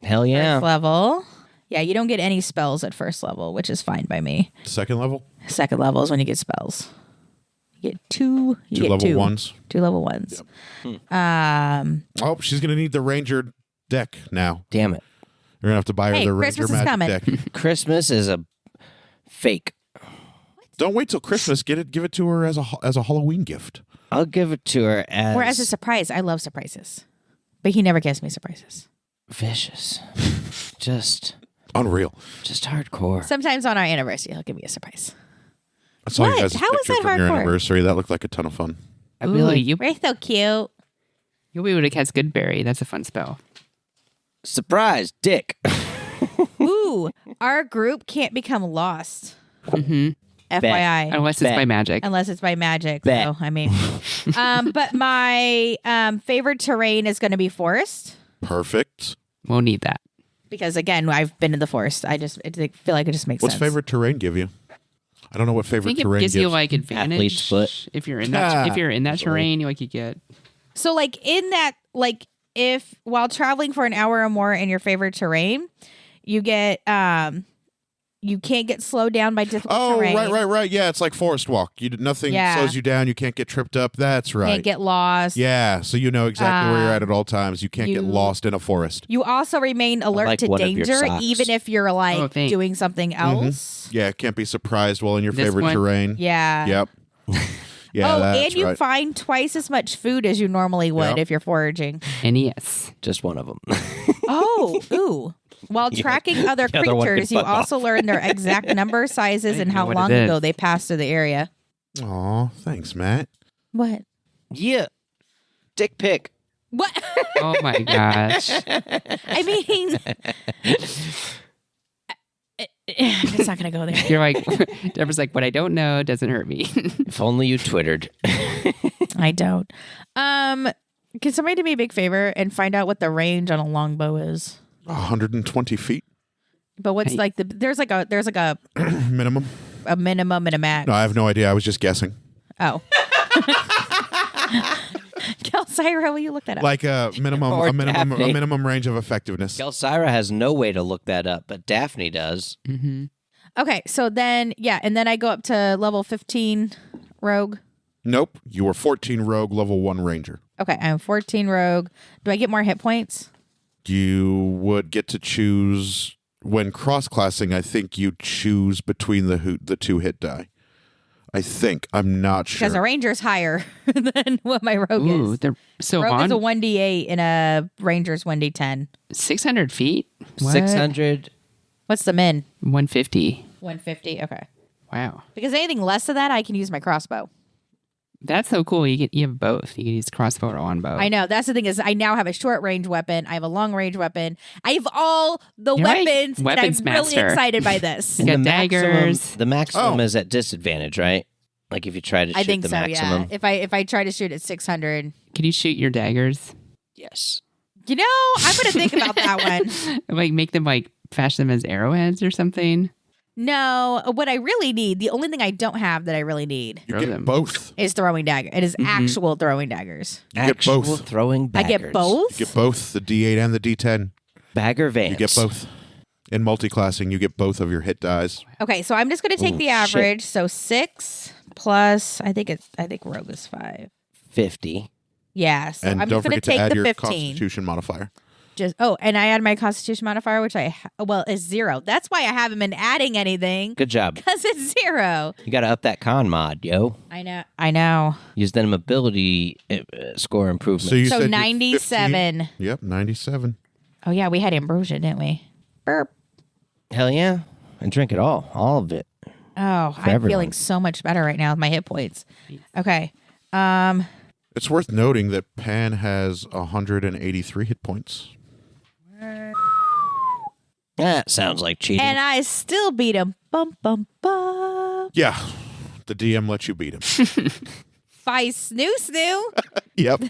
Hell yeah. First level. Yeah, you don't get any spells at first level, which is fine by me. Second level? Second level is when you get spells. You get two. You Two get level two. ones. 2 level 1s. Oh, she's going to need the ranger deck now. Damn it. You're going to have to buy her Hey, the ranger Christmas is magic coming. deck. Christmas is a fake. Don't wait till Christmas. Give it to her as a Halloween gift. I'll give it to her as, Or as a surprise. I love surprises. But he never gives me surprises. vicious. just Unreal. hardcore. Sometimes on our anniversary, he'll give me a surprise. I saw you What? guys' How was picture that from your hardcore? anniversary. That looked like a ton of fun. I feel like We're so cute. you'll be able to cast Goodberry. That's a fun spell. Surprise, dick. Ooh, our group can't become lost. Mm-hmm. FYI. Unless it's Bet. by magic. Unless it's by magic. Bet. So, I mean. But my favorite terrain is going to be forest. Perfect. We'll need that. Because again, I've been in the forest. I feel like it just makes What's sense. favorite terrain give you? I don't know what I favorite think it terrain gives gives. you like Athlete's advantage foot. if you're in that terrain. Like you get So like in that, like if while traveling for an hour or more in your favorite terrain, you get you can't get slowed down by difficult terrain. Right. Yeah, it's like Forest Walk. Nothing slows you down. You can't get tripped up. That's right. Can't get lost. Yeah, so you know exactly where you're at all times. You can't get lost in a forest. You also remain alert like to one of your danger, socks. even if you're like doing something else. Yeah, can't be surprised while in your This favorite one? terrain. Yeah. Yep. Yeah, Oh, that's and you right. find twice as much food as you normally would Yep. if you're foraging. NES. Just one of them. Oh, ooh. While tracking other the other one can creatures, you fuck also learn their exact number, sizes, and know how what long it is. ago they passed through the area. Aw, thanks, Matt. What? Yeah. Dick pic. What? Oh my gosh. I mean, it's not going to go there. You're like, Deborah's like, what I don't know doesn't hurt me. If only you twittered. I don't. Can somebody do me a big favor and find out what the range on a longbow is? 120 feet But what's like there's like a minimum. minimum and a max. No, I have no idea. I was just guessing. Oh. Kelsira, will you look that up? Like a minimum, Or a minimum, a Daphne. minimum range of effectiveness. Gelsira has no way to look that up, but Daphne does. Mm-hmm. Okay, so then and then I go up to level 15 rogue. Nope, you were 14 rogue, level 1 ranger. Okay, I'm 14 rogue. Do I get more hit points? You would get to choose when cross-classing. I think you choose between the two hit die. I think. I'm not sure. Because a ranger's higher than what my rogue Ooh, is. they're so Rogue is a on 1d8 and a ranger's 1d10. 600 feet. What? 600. What's the min? 150. 150. Okay. Wow, Because anything less than that, I can use my crossbow. that's so cool. You have both. You can use crossbow or longbow. I know. That's the thing is I now have a short range weapon. I have a long range weapon. I have all the You're right. weapons. And I'm Weapons really master. excited by this. You got daggers. The maximum Oh. is at disadvantage, right? Like if you try to shoot I think the so. maximum. Yeah. If I try to shoot at 600, Can you shoot your daggers? Yes. you know, I'm gonna think about that one. Like make them like fashion them as arrowheads or something. No, what I really need, the only thing I don't have that I really need you Throw get them. both. is throwing dagger. It is actual throwing daggers. You get Actual both. throwing I baggers. get both. You get both, the D8 and the D10. Bagger Vance. You get both. In multiclassing, you get both of your hit dies. Okay, so I'm just gonna take Oh, the shit. average. So 6 plus, I think rogue is 5. 50. Yeah, so And I'm don't just gonna forget to take add the your 15. Constitution modifier. And I add my Constitution modifier, which is 0. That's why I haven't been adding anything Good job. because it's 0. You got to up that con mod, yo. I know. Use them ability score improvement. So you So said you're 97. 15? Yep, 97. Oh yeah, we had ambrosia, didn't we? Burp. Hell yeah. And drink it all of it. Oh, I'm everyone. feeling so much better right now with my hit points. Okay. It's worth noting that Pan has 183 hit points. That sounds like cheating. And I still beat him. Bum bum bum. Yeah, the DM lets you beat him. By snoo. Yep.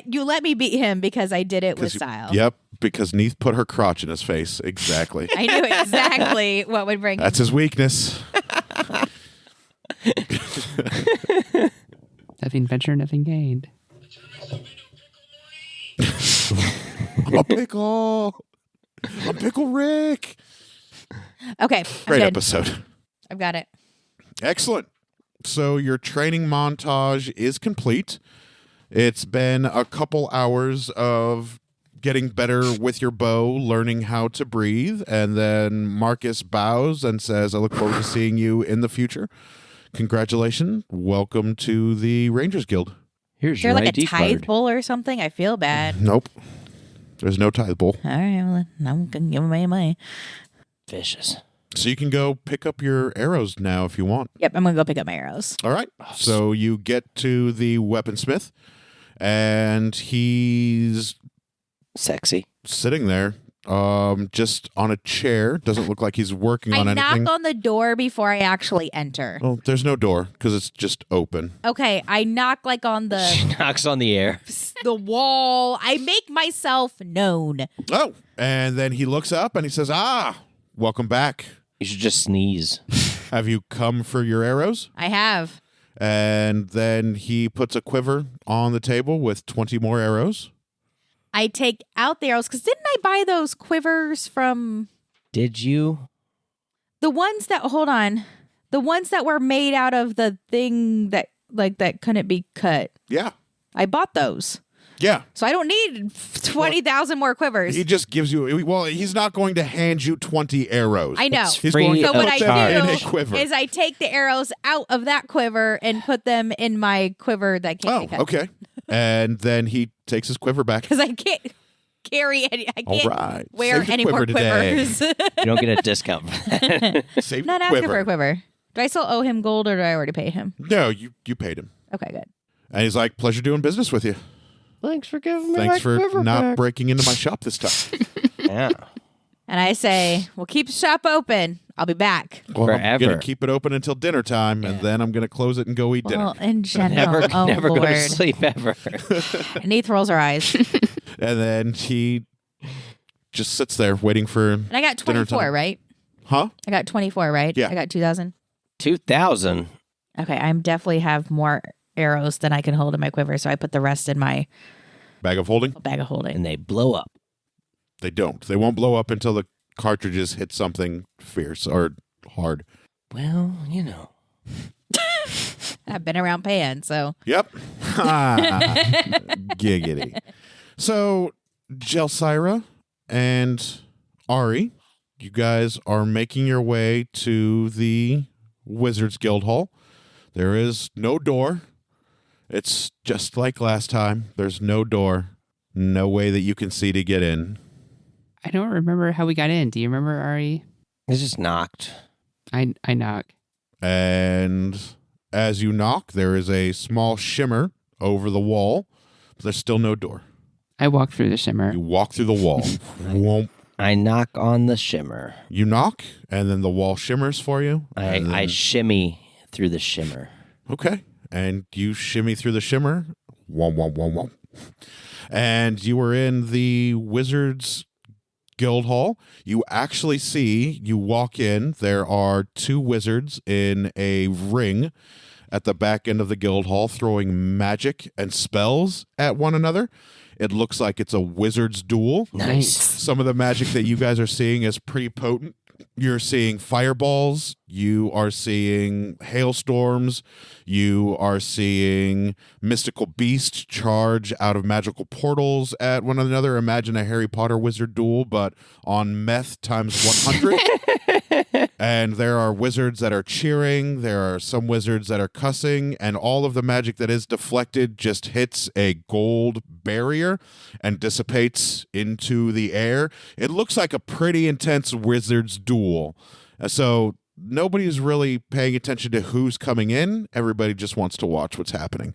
You let me beat him because I did it with 'Cause you- style. Yep, because Neith put her crotch in his face. Exactly. I knew exactly what would bring. That's his weakness. Nothing ventured, nothing gained. I'm a pickle. I'm Pickle Rick. Okay, I'm Great good. episode. I've got it. Excellent. So your training montage is complete. It's been a couple hours of getting better with your bow, learning how to breathe, and then Marcus bows and says, I look forward to seeing you in the future. Congratulations. Welcome to the Rangers Guild. Here's Is there your like a ID tithe card. bowl or something? I feel bad. Nope. There's no tithe bowl. All right, well, I'm gonna give him my money. Vicious. So you can go pick up your arrows now if you want. Yep, I'm gonna go pick up my arrows. All right. So you get to the weaponsmith, and he's Sexy. sitting there. Just on a chair. Doesn't look like he's working on anything. I knock on the door before I actually enter. Well, there's no door because it's just open. Okay, I knock like on the... She knocks on the air. The wall. I make myself known. Oh, and then he looks up and he says, welcome back. You should just sneeze. Have you come for your arrows? I have. And then he puts a quiver on the table with 20 more arrows. I take out the arrows because didn't I buy those quivers from... Did you? The ones that... Hold on. The ones that were made out of the thing that couldn't be cut. Yeah. I bought those. Yeah. So I don't need 20,000 more quivers. He just gives you... Well, he's not going to hand you 20 arrows. I know. He's going to so what I in a do quiver. is I take the arrows out of that quiver and put them in my quiver that can't be cut. Okay. And then he takes his quiver back. Because I can't carry any. I can't wear Save the any more quiver today. quivers. You don't get a discount for that. Save I'm not the asking quiver. for a quiver. Do I still owe him gold or do I already pay him? No, you paid him. Okay, good. And he's like, pleasure doing business with you. Thanks for giving me Thanks my for quiver not back. breaking into my shop this time. Yeah. And I say, well, keep the shop open. I'll be back. Well, I'm Forever. going to keep it open until dinner time, and then I'm going to close it and go eat dinner. Well, in general, Never Lord. go to sleep ever. And Neith rolls her eyes. And then he just sits there waiting for And I got dinner 24, time. right? Huh? I got 24, right? Yeah. I got 2,000. 2,000. Okay, I definitely have more arrows than I can hold in my quiver, so I put the rest in my Bag of holding? bag of holding. And they blow up. They don't. They won't blow up until the cartridges hit something fierce or hard. Well, you know. I've been around Pan, so. Yep. Giggity. So, Jelsira and Ari, you guys are making your way to the Wizards Guild Hall. There is no door. It's just like last time. There's no door. No way that you can see to get in. I don't remember how we got in. Do you remember, Ari? It's just knocked. I knock. And as you knock, there is a small shimmer over the wall. But there's still no door. I walk through the shimmer. You walk through the wall. Whoomp. I knock on the shimmer. You knock, and then the wall shimmers for you. I shimmy through the shimmer. Okay. And you shimmy through the shimmer. Womp, womp, womp, womp. And you are in the Wizards Guild Hall. You actually see, you walk in, there are two wizards in a ring at the back end of the guild hall throwing magic and spells at one another. It looks like it's a wizard's duel. Nice. Some of the magic that you guys are seeing is pretty potent. You're seeing fireballs. You are seeing hailstorms. You are seeing mystical beasts charge out of magical portals at one another. Imagine a Harry Potter wizard duel, but on meth times 100. And there are wizards that are cheering. There are some wizards that are cussing. And all of the magic that is deflected just hits a gold barrier and dissipates into the air. It looks like a pretty intense wizard's duel. So nobody's really paying attention to who's coming in. Everybody just wants to watch what's happening.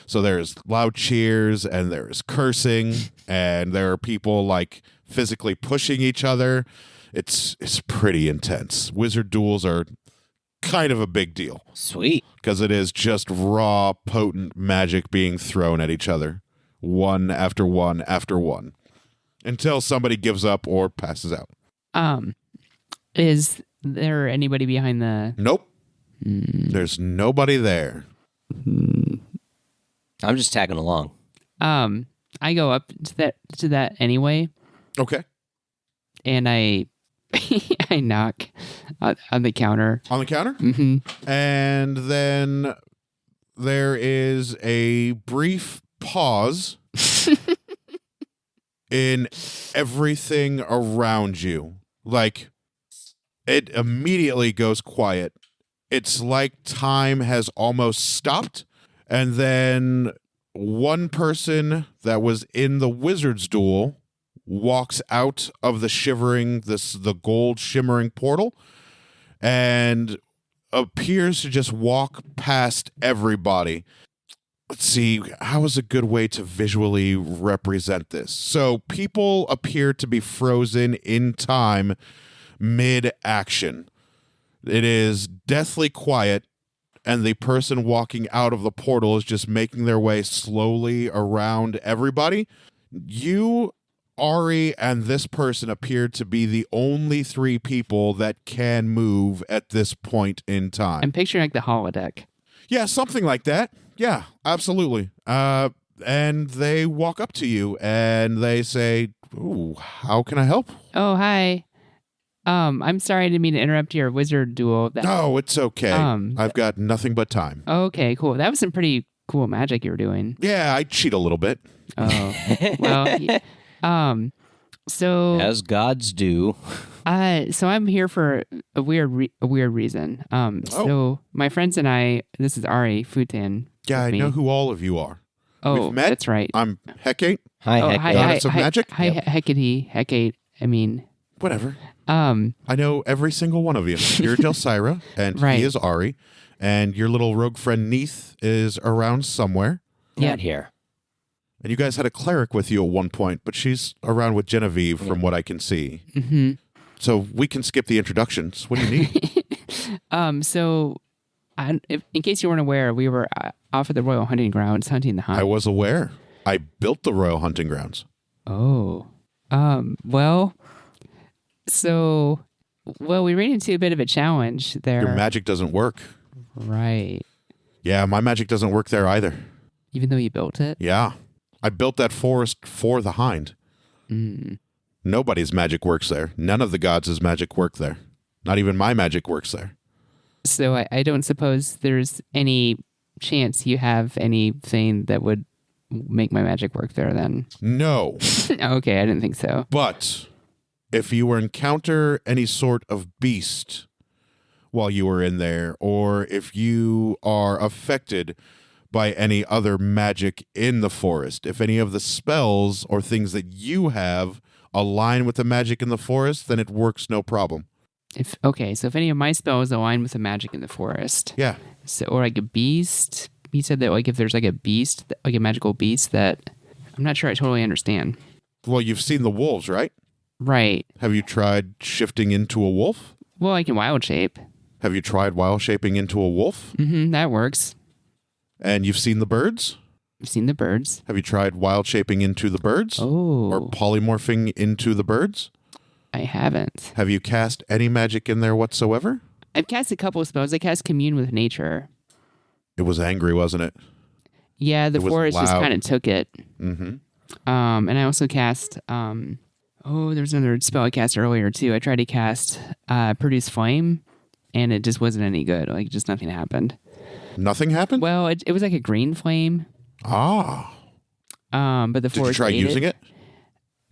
So there's loud cheers and there's cursing and there are people like physically pushing each other. It's pretty intense. Wizard duels are kind of a big deal. Sweet. Because it is just raw, potent magic being thrown at each other. One after one after one. Until somebody gives up or passes out. Is there anybody behind the... Nope. There's nobody there. I'm just tagging along. I go up to that anyway, Okay. and I I knock on the counter. On the counter? Mm-hmm. And then there is a brief pause in everything around you. Like, it immediately goes quiet. It's like time has almost stopped. And then one person that was in the wizard's duel walks out of the gold shimmering portal and appears to just walk past everybody. let's see, how is a good way to visually represent this? So people appear to be frozen in time mid-action. It is deathly quiet, and the person walking out of the portal is just making their way slowly around everybody. You, Ari, and this person appear to be the only three people that can move at this point in time. I'm picturing like the holodeck. Yeah, something like that. Yeah, absolutely. And they walk up to you and they say, "Ooh, how can I help?" Oh, hi. I'm sorry, I didn't mean to interrupt your wizard duel. No, it's okay. I've got nothing but time. Okay, cool. That was some pretty cool magic you were doing. Yeah, I cheat a little bit. Oh, well, so as gods do. So I'm here for a weird reason. So my friends and I, this is Ari Futan. Yeah, I know who all of you are. Oh, We've met. That's right. I'm Hecate. Hi, Hecate. Goddess of magic. Hi, Hecate. I mean, whatever. I know every single one of you. You're Delsira, and right. he is Ari, and your little rogue friend Neith is around somewhere. Not here. And you guys had a cleric with you at one point, but she's around with Genevieve from what I can see. Mm-hmm. So we can skip the introductions. What do you need? So in case you weren't aware, we were off at the Royal Hunting Grounds hunting the hunt. I was aware. I built the Royal Hunting Grounds. Oh. Well, we ran into a bit of a challenge there. Your magic doesn't work. Right. Yeah, my magic doesn't work there either. Even though you built it? Yeah. I built that forest for the hind. Mm. Nobody's magic works there. None of the gods' magic work there. Not even my magic works there. So I don't suppose there's any chance you have anything that would make my magic work there then? No. Okay, I didn't think so. But if you encounter any sort of beast while you are in there, or if you are affected by any other magic in the forest, if any of the spells or things that you have align with the magic in the forest, then it works no problem. So if any of my spells align with the magic in the forest. Yeah. So, or like a beast. He said that like if there's like a beast, like a magical beast that I'm not sure I totally understand. Well, you've seen the wolves, right? Right. Have you tried shifting into a wolf? Well, I can wild shape. Have you tried wild shaping into a wolf? Mm-hmm, that works. And you've seen the birds? I've seen the birds. Have you tried wild shaping into the birds? Oh. Or polymorphing into the birds? I haven't. Have you cast any magic in there whatsoever? I've cast a couple of spells. I cast Commune with Nature. It was angry, wasn't it? Yeah, the forest just kind of took it. Mm-hmm. And I also cast... there's another spell I cast earlier, too. I tried to cast Produce Flame, and it just wasn't any good. Like, just nothing happened. Nothing happened? Well, it was like a green flame. Ah. But the forest... Did you try using it?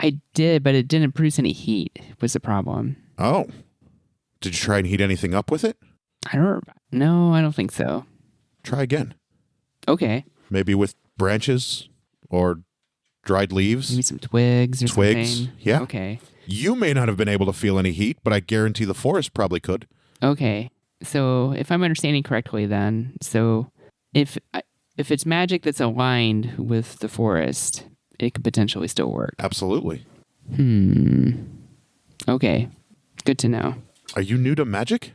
I did, but it didn't produce any heat, was the problem. Oh. Did you try and heat anything up with it? No, I don't think so. Try again. Okay. Maybe with branches or dried leaves? Maybe some twigs or something. Yeah. Okay. You may not have been able to feel any heat, but I guarantee the forest probably could. Okay. So if I'm understanding correctly then, so if it's magic that's aligned with the forest, it could potentially still work. Absolutely. Okay. Good to know. Are you new to magic?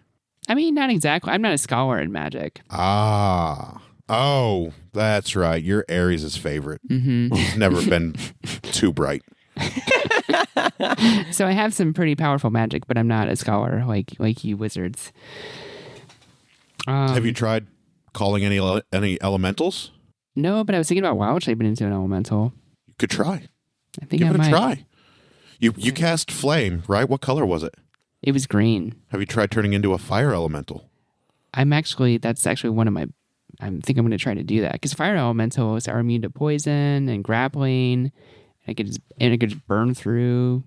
I mean, not exactly. I'm not a scholar in magic. Ah. Oh, that's right. You're Ares' favorite. Mm-hmm. He's never been too bright. So I have some pretty powerful magic, but I'm not a scholar like you wizards. Have you tried calling any elementals? No, but I was thinking about wild shaping into an elemental. You could try. I think Give I it might. a try. You cast flame, right? What color was it? It was green. Have you tried turning into a fire elemental? That's actually one of my, I think I'm going to try to do that because fire elementals are immune to poison and grappling. It could just burn through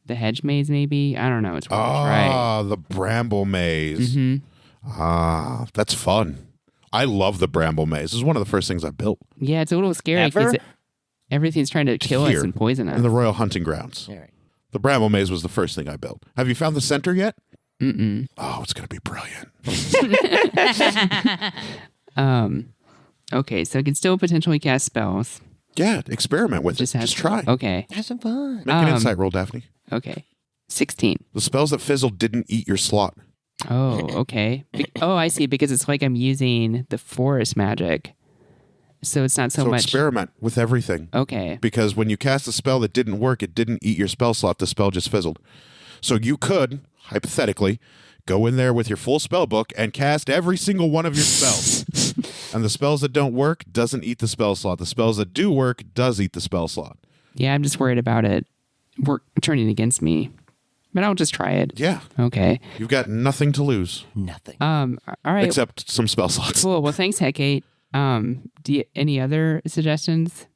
the hedge maze maybe. I don't know. It's worth a try. The bramble maze. Mm-hmm. That's fun. I love the bramble maze. This is one of the first things I built. Yeah, it's a little scary because everything's trying to kill us and poison us. In the Royal Hunting Grounds. All right. The bramble maze was the first thing I built. Have you found the center yet? Mm-mm. Oh, it's going to be brilliant. Okay, so I can still potentially cast spells. Yeah, experiment with it. Just try. Okay. Have some fun. Make an insight roll, Daphne. Okay. 16. The spells that fizzled didn't eat your slot. Oh, okay. I see. Because it's like I'm using the forest magic. So it's not so much... experiment with everything. Okay. Because when you cast a spell that didn't work, it didn't eat your spell slot. The spell just fizzled. So you could, hypothetically, go in there with your full spell book and cast every single one of your spells. And the spells that don't work doesn't eat the spell slot. The spells that do work does eat the spell slot. Yeah, I'm just worried about it turning against me. But I'll just try it. Yeah. Okay. You've got nothing to lose. Nothing. All right. Except some spell slots. Cool. Well, thanks, Hecate. Any other suggestions?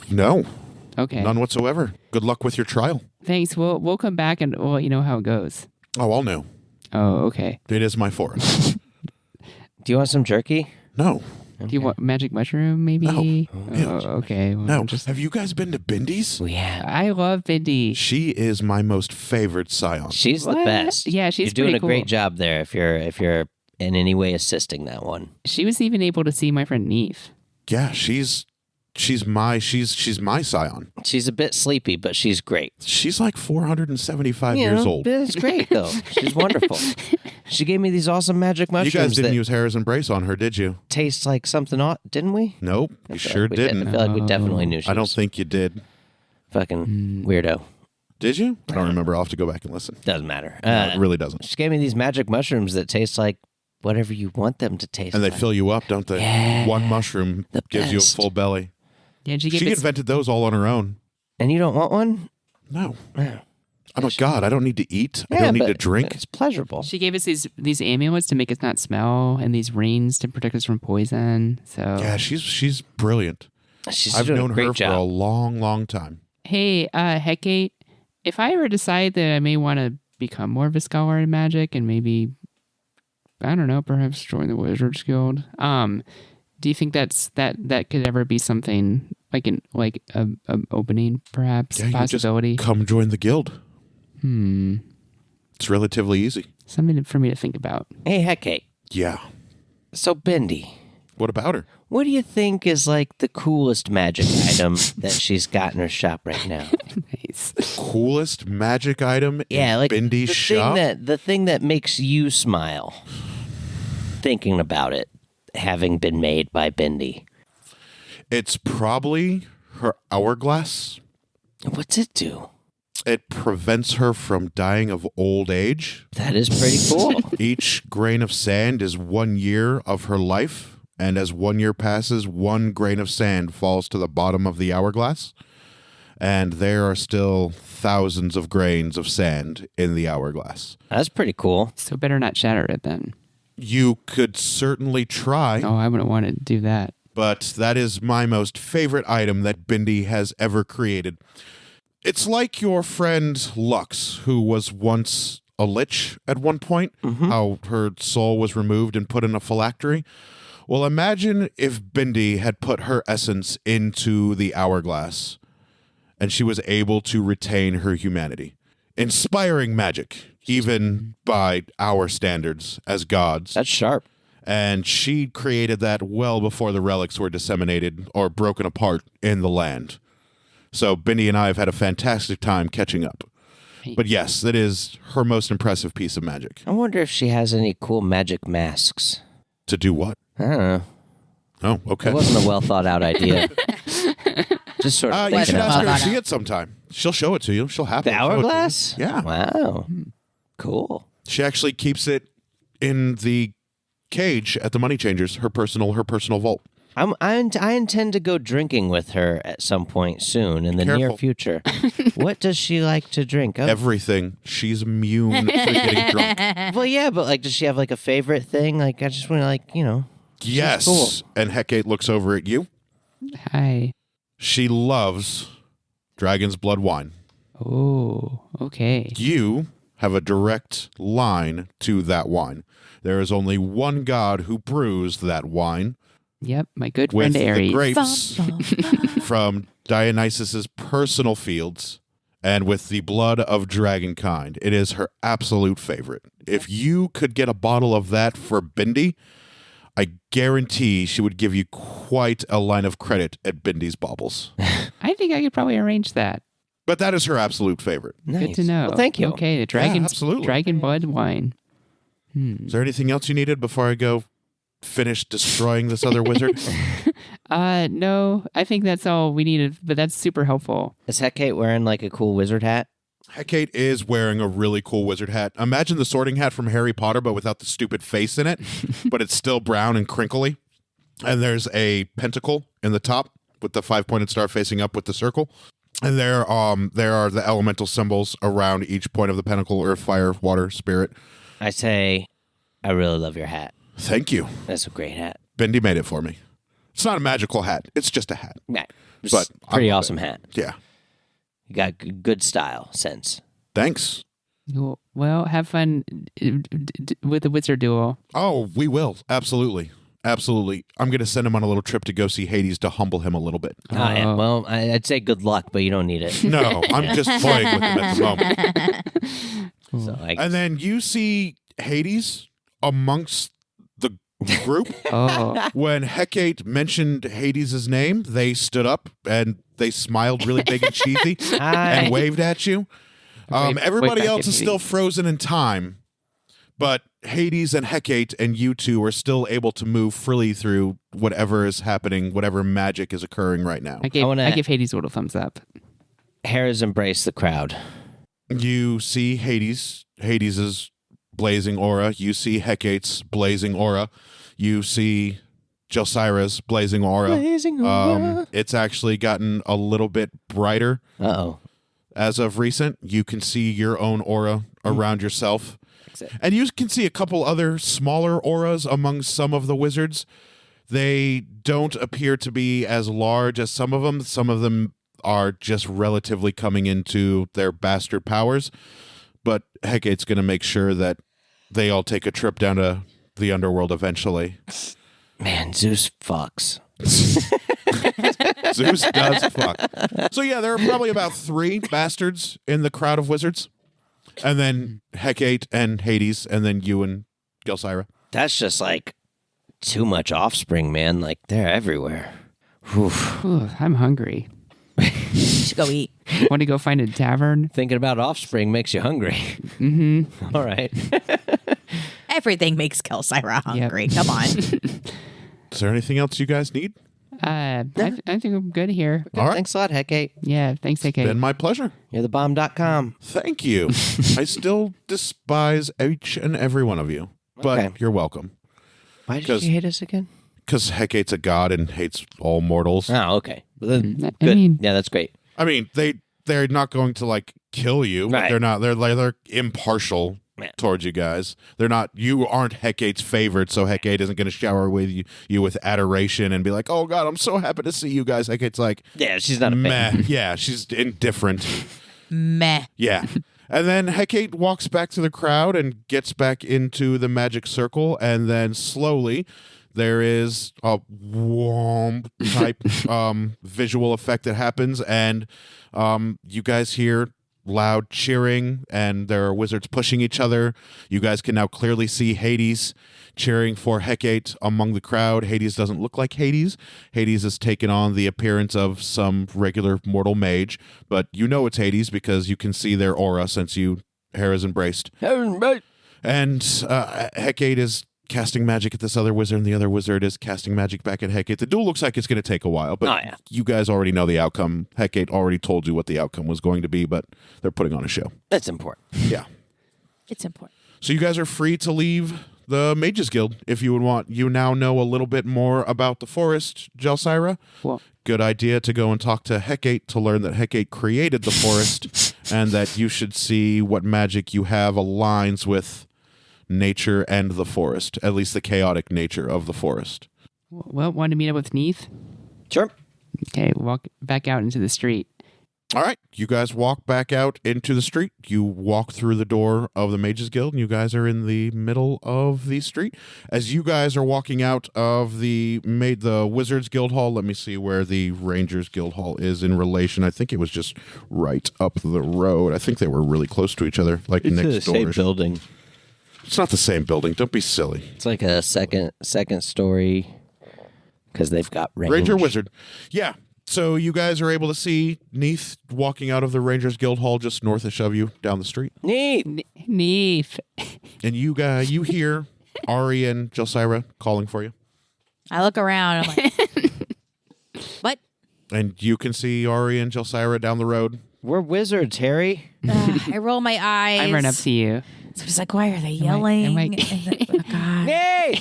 No. Okay. None whatsoever. Good luck with your trial. Thanks. We'll come back and we'll let you know how it goes. Oh, I'll know. Oh, okay. It is my forest. Do you want some jerky? No. Do you want magic mushroom, maybe? No. Okay. Well, No. Have you guys been to Bindy's? Yeah. I love Bindi. She is my most favorite scion. She's the best. Yeah, she's You're doing a pretty great cool. job there if you're in any way assisting that one. She was even able to see my friend Neve. Yeah, she's my scion. She's a bit sleepy, but she's great. She's like 475 years old. But it's great, though. She's wonderful. She gave me these awesome magic mushrooms. You guys didn't that use Harris and Brace on her, did you? taste like something, didn't we? Nope, you sure we did. didn't. I feel like we definitely knew she I don't was think you did. fucking weirdo. Did you? I don't remember. I'll have to go back and listen. Doesn't matter. No, it really doesn't. She gave me these magic mushrooms that taste like whatever you want them to taste And they like. fill you up, don't they? Yeah. One mushroom The gives you a best. full belly. Yeah, she She invented those all on her own. And you don't want one? No. Yeah. I'm a god. I don't need to eat. I Yeah, don't need but to drink. It's pleasurable. She gave us these amulets to make us not smell, and these rings to protect us from poison. So Yeah, she's brilliant. She's I've doing known a great her job. for a long, long time. Hey, Hecate, if I ever decide that I may want to become more of a scholar in magic and maybe, I don't know, perhaps join the Wizards Guild, do you think that could ever be something like a opening, perhaps, Yeah, you just possibility? come join the guild. It's relatively easy. Something for me to think about. Hey, Hecate. Yeah. So, Bindi, What about her? what do you think is like the coolest magic item that she's got in her shop right now? Nice. Coolest magic item Yeah, in like Bindy's the shop? the thing that makes you smile thinking about it having been made by Bindi. It's probably her hourglass. What's it do? It prevents her from dying of old age. That is pretty cool. Each grain of sand is 1 year of her life, and as 1 year passes, 1 grain of sand falls to the bottom of the hourglass, and there are still thousands of grains of sand in the hourglass. That's pretty cool. So better not shatter it then. You could certainly try, Oh, I wouldn't want to do that. but that is my most favorite item that Bindi has ever created. It's like your friend Lux, who was once a lich at one point, how her soul was removed and put in a phylactery. Well, imagine if Bindi had put her essence into the hourglass and she was able to retain her humanity. Inspiring magic, even by our standards as gods. That's sharp. And she created that well before the relics were disseminated or broken apart in the land. So Bindi and I have had a fantastic time catching up. But yes, that is her most impressive piece of magic. I wonder if she has any cool magic masks. To do what? I don't know. Oh, okay. It wasn't a well thought out idea. Just sort of You thinking should ask out her loud. to see it sometime. She'll show it to you. She'll happily The show it to you. hourglass? Yeah. Wow. Cool. She actually keeps it in the cage at the Money Changers, her personal vault. I intend to go drinking with her at some point soon in the near Careful. future. What does she like to drink? Oh, Everything. She's immune to getting drunk. well, yeah, but like, does she have like a favorite thing? Like, I just want to Yes. cool. And Hecate looks over at you. Hi. She loves Dragon's Blood wine. Oh, okay. You have a direct line to that wine. There is only one god who brews that wine Yep, my good with friend the Aries. grapes from Dionysus's personal fields and with the blood of dragonkind. It is her absolute favorite. If you could get a bottle of that for Bindi, I guarantee she would give you quite a line of credit at Bindy's Baubles. I think I could probably arrange that. But that is her absolute favorite. Nice. Good to know. Well, thank you. Okay, the absolutely. Dragon Blood wine. Is there anything else you needed before I go finish destroying this other wizard? No, I think that's all we needed, but that's super helpful. Is Hecate wearing like a cool wizard hat? Hecate is wearing a really cool wizard hat. Imagine the sorting hat from Harry Potter, but without the stupid face in it. But it's still brown and crinkly. And there's a pentacle in the top with the 5-pointed star facing up with the circle. And there are the elemental symbols around each point of the pentacle: earth, fire, water, spirit. I say, I really love your hat. Thank you. That's a great hat. Bendy made it for me. It's not a magical hat. It's just a hat. Yeah, But pretty awesome hat. Yeah. You got good style sense. Thanks. Well, have fun with the wizard duel. Oh, we will. Absolutely. Absolutely. I'm going to send him on a little trip to go see Hades to humble him a little bit. Oh, yeah. Well, I'd say good luck, but you don't need it. No, I'm just toying with him at the moment. So And then you see Hades amongst the group. When Hecate mentioned Hades' name, they stood up and they smiled really big and cheesy and waved at you. Everybody else is still frozen in time, but Hades and Hecate and you two are still able to move freely through whatever is happening, whatever magic is occurring right now. I give Hades a little thumbs up. Hera's embraced the crowd. You see Hades's blazing aura. You see Hecate's blazing aura. You see Jelsira's blazing aura. It's actually gotten a little bit brighter. Uh-oh. As of recent, you can see your own aura around yourself. And you can see a couple other smaller auras among some of the wizards. They don't appear to be as large as some of them. Some of them are just relatively coming into their bastard powers. But Hecate's going to make sure that they all take a trip down to the underworld eventually. Man, Zeus fucks. Zeus does fuck. So yeah, there are probably about 3 bastards in the crowd of wizards. And then Hecate and Hades, and then you and Gelsira. That's just like too much offspring, man. Like they're everywhere. Ooh, I'm hungry. Should go eat. Want to go find a tavern? Thinking about offspring makes you hungry. Mm-hmm. All right. Everything makes Gelsira hungry. Yep. Come on. Is there anything else you guys need? I think I'm good here. All right. Thanks a lot, Hecate. Yeah, thanks, Hecate. Been my pleasure. You're the bomb.com. Thank you. I still despise each and every one of you, but Okay. you're welcome. Why did you hate us again? Because Hecate's a god and hates all mortals. Oh, okay. Well, then, I good. mean- Yeah, that's great. I mean, they're not going to like kill you. But Right. they're not. They're impartial Yeah. towards you guys. They're not. You aren't Hecate's favorite, so Hecate isn't going to shower with you with adoration and be like, "Oh God, I'm so happy to see you guys." Hecate's like, Yeah, she's not a fan. meh. Yeah, she's indifferent. Meh. Yeah. And then Hecate walks back to the crowd and gets back into the magic circle, and then slowly there is a womp type visual effect that happens, and you guys hear loud cheering, and there are wizards pushing each other. You guys can now clearly see Hades cheering for Hecate among the crowd. Hades doesn't look like Hades. Hades has taken on the appearance of some regular mortal mage, but you know it's Hades because you can see their aura since Hera's embraced. And Hecate is casting magic at this other wizard, and the other wizard is casting magic back at Hecate. The duel looks like it's going to take a while, but you guys already know the outcome. Hecate already told you what the outcome was going to be, but they're putting on a show. That's important. Yeah. It's important. So you guys are free to leave the Mages Guild if you would want. You now know a little bit more about the forest, Gelsira. Well, Good idea to go and talk to Hecate to learn that Hecate created the forest and that you should see what magic you have aligns with nature and the forest, at least the chaotic nature of the forest. want to meet up with Neith? Sure. Okay, walk back out into the street. All right, you guys walk back out into the street. You walk through the door of the Mages Guild, and you guys are in the middle of the street. As you guys are walking out of the Wizards Guild Hall, let me see where the Rangers Guild Hall is in relation. I think it was just right up the road. I think they were really close to each other, like It's next the same door. building. It's not the same building. Don't be silly. It's like a second story because they've got range. Ranger Wizard. Yeah. So you guys are able to see Neath walking out of the Rangers Guild Hall just north of you down the street. Neath. And you hear Ari and Jelsira calling for you. I look around. I'm like, what? And you can see Ari and Jelsira down the road. We're wizards, Harry. I roll my eyes. I run up to you. So it's like, why are they yelling? Oh, God. Hey!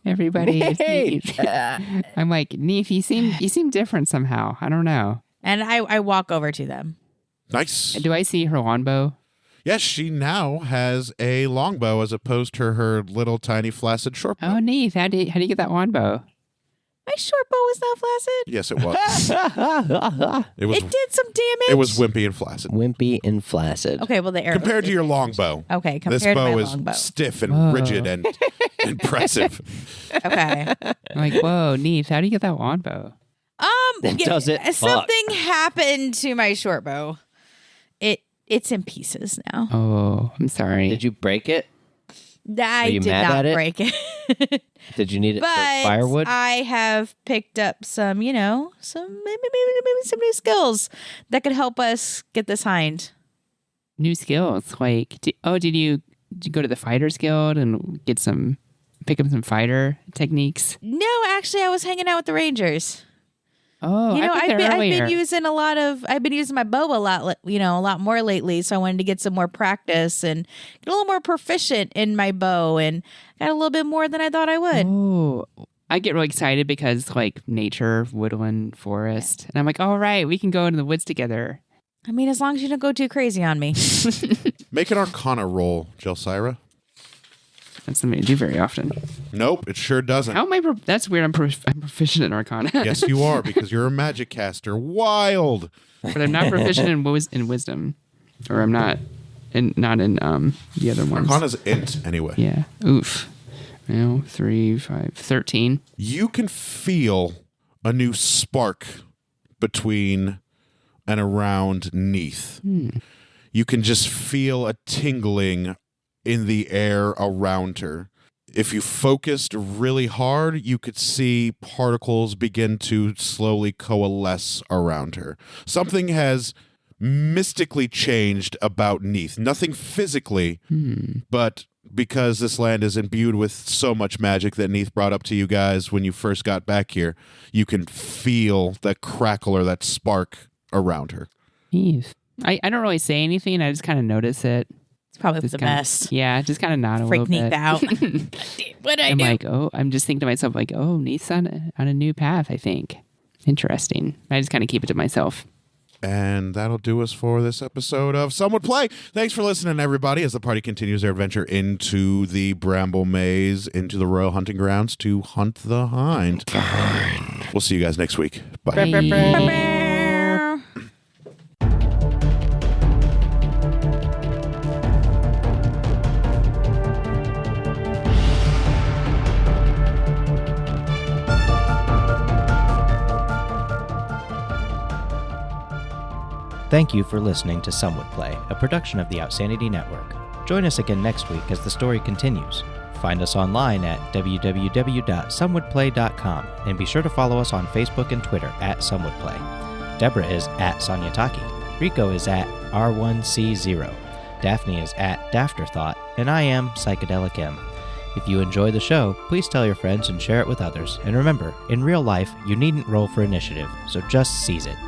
Everybody is Neath. I'm like, Neath, you seem different somehow. I don't know. And I walk over to them. Nice. Do I see her longbow? Yes, she now has a longbow as opposed to her little tiny flaccid short bow. Oh, Neath, how do you get that longbow? My short bow was not flaccid. Yes, it was. It did some damage. It was wimpy and flaccid. Wimpy and flaccid. Okay, well, the arrow. Compared to your longbow. Okay, this compared to bow my is longbow. stiff and rigid and impressive. Okay. I'm like, whoa, Neath, how do you get that longbow? Does it? Something happened to my short bow. It's in pieces now. Oh, I'm sorry. Did you break it? I you did mad not at it? break it. Did you need it But for firewood? I have picked up some, maybe some new skills that could help us get this hind. New skills. Like, did you go to the Fighters Guild and pick up some fighter techniques? No, actually, I was hanging out with the Rangers. Oh, I've been using my bow a lot more lately. So I wanted to get some more practice and get a little more proficient in my bow, and got a little bit more than I thought I would. Oh, I get really excited because like nature, woodland, forest, and I'm like, all right, we can go into the woods together. I mean, as long as you don't go too crazy on me. Make an Arcana roll, Jelsira. That's something I do very often. Nope, it sure doesn't. How am I? That's weird. I'm proficient in Arcana. Yes, you are, because you're a magic caster. Wild. But I'm not proficient in wisdom, or I'm not in the other ones. Arcana's int anyway. Yeah. Oof. 3, 5, 13. You can feel a new spark between and around Neath. You can just feel a tingling in the air around her. If you focused really hard, you could see particles begin to slowly coalesce around her. Something has mystically changed about Neath. Nothing physically, but because this land is imbued with so much magic that Neath brought up to you guys when you first got back here, you can feel that crackle or that spark around her. Neath. I don't really say anything. I just kind of notice it. It's probably Just the kinda, best. Yeah, just kind of nod a little Freak bit. Neath out. What I I'm do? like, I'm just thinking to myself, like, Neath's on a new path, I think. Interesting. I just kind of keep it to myself. And that'll do us for this episode of Some Would Play. Thanks for listening, everybody, as the party continues their adventure into the Bramble Maze, into the Royal Hunting Grounds to hunt the hind. We'll see you guys next week. Bye. Bye. Thank you for listening to Some Would Play, a production of the Outsanity Network. Join us again next week as the story continues. Find us online at www.somewouldplay.com and be sure to follow us on Facebook and Twitter at SomeWouldPlay. Deborah is at Sonyataki, Rico is at R1C0, Daphne is at Dafterthought, and I am Psychedelic M. If you enjoy the show, please tell your friends and share it with others. And remember, in real life, you needn't roll for initiative, so just seize it.